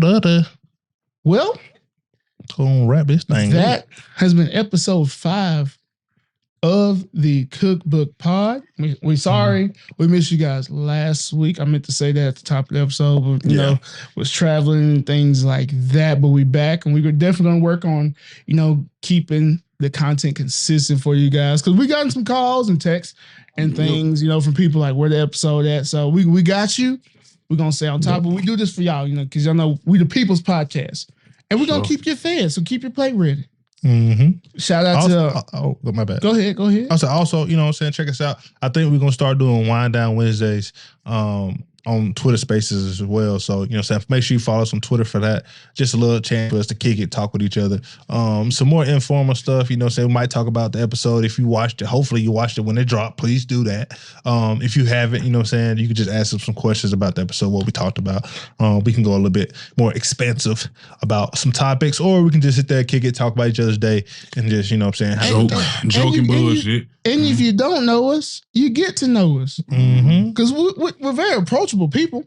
gonna wrap this thing. That has been episode 5 of the Cookbook Pod. We're sorry we missed you guys last week. I meant to say that at the top of the episode, but you know, was traveling and things like that. But we back, and we're definitely gonna work on, you know, keeping the content consistent for you guys, because we gotten some calls and texts and things, you know, from people like, where the episode at. So we got you. We're gonna stay on top, but we do this for y'all, you know, because y'all know we the people's podcast, and we're gonna keep you fed. So keep your plate ready. Shout out to my bad. Go ahead. Also, you know what I'm saying, check us out. I think we're gonna start doing Wind Down Wednesdays on Twitter Spaces as well. So, you know what I'm saying, make sure you follow us on Twitter for that. Just a little chance for us to kick it, talk with each other. Some more informal stuff, you know what I'm saying. We might talk about the episode if you watched it. Hopefully you watched it when it dropped. Please do that. If you haven't, you know what I'm saying, you can just ask us some questions about the episode, what we talked about. We can go a little bit more expansive about some topics, or we can just sit there, kick it, talk about each other's day, and just, you know what I'm saying, joking bullshit. And if you don't know us, you get to know us. Because we're very approachable people.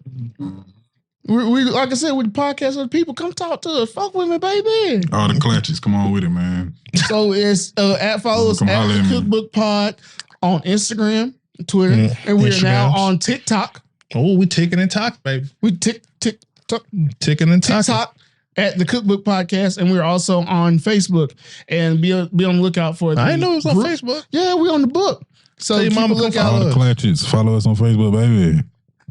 We like I said, with the podcast of the people, come talk to us. Fuck with me, baby. All the clutches, come on with it, man. So it's follow us at the Cookbook Pod on Instagram, Twitter, and we're now on TikTok. Oh, we ticking and talk, baby. We ticking and talk. TikTok at the Cookbook Podcast, and we're also on Facebook. And be on the lookout for. I didn't know it was on Facebook. Yeah, we're on the book. So keep a lookout. All the clutches, follow us on Facebook, baby.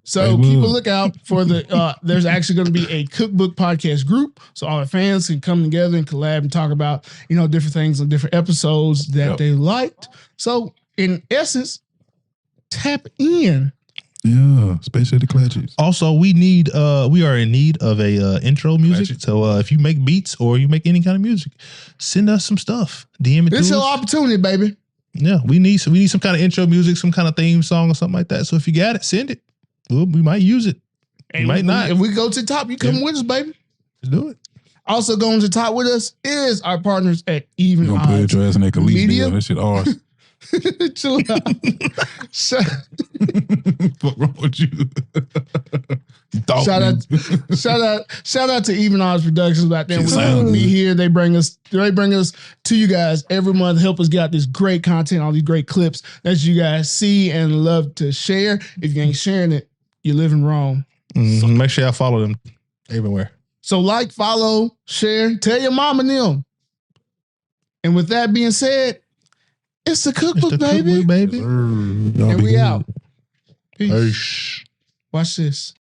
So keep a lookout for the. There's actually going to be a Cookbook Podcast group, so all the fans can come together and collab and talk about, you know, different things and different episodes that they liked. So in essence, tap in. Yeah, especially the clutches. Also, we are in need of a intro music. So if you make beats or you make any kind of music, send us some stuff. DM it to us. It's an opportunity, baby. Yeah, we need some kind of intro music, some kind of theme song or something like that. So if you got it, send it. Well, we might use it. And might not. If we go to the top, you come with us, baby. Let's do it. Also going to the top with us is our partners at Even Odds. Put your ass in that Media. That shit ours. Chill out. What's wrong with you? Shout out to Even Odds Productions back then. We be here. They bring us to you guys every month. Help us get out this great content, all these great clips that you guys see and love to share. If you ain't sharing it, you're living wrong. So make sure y'all follow them everywhere. So like, follow, share, tell your mom and them. And with that being said, it's the Cookbook, baby. Cookbook, baby. And we out. Peace. Peace. Watch this.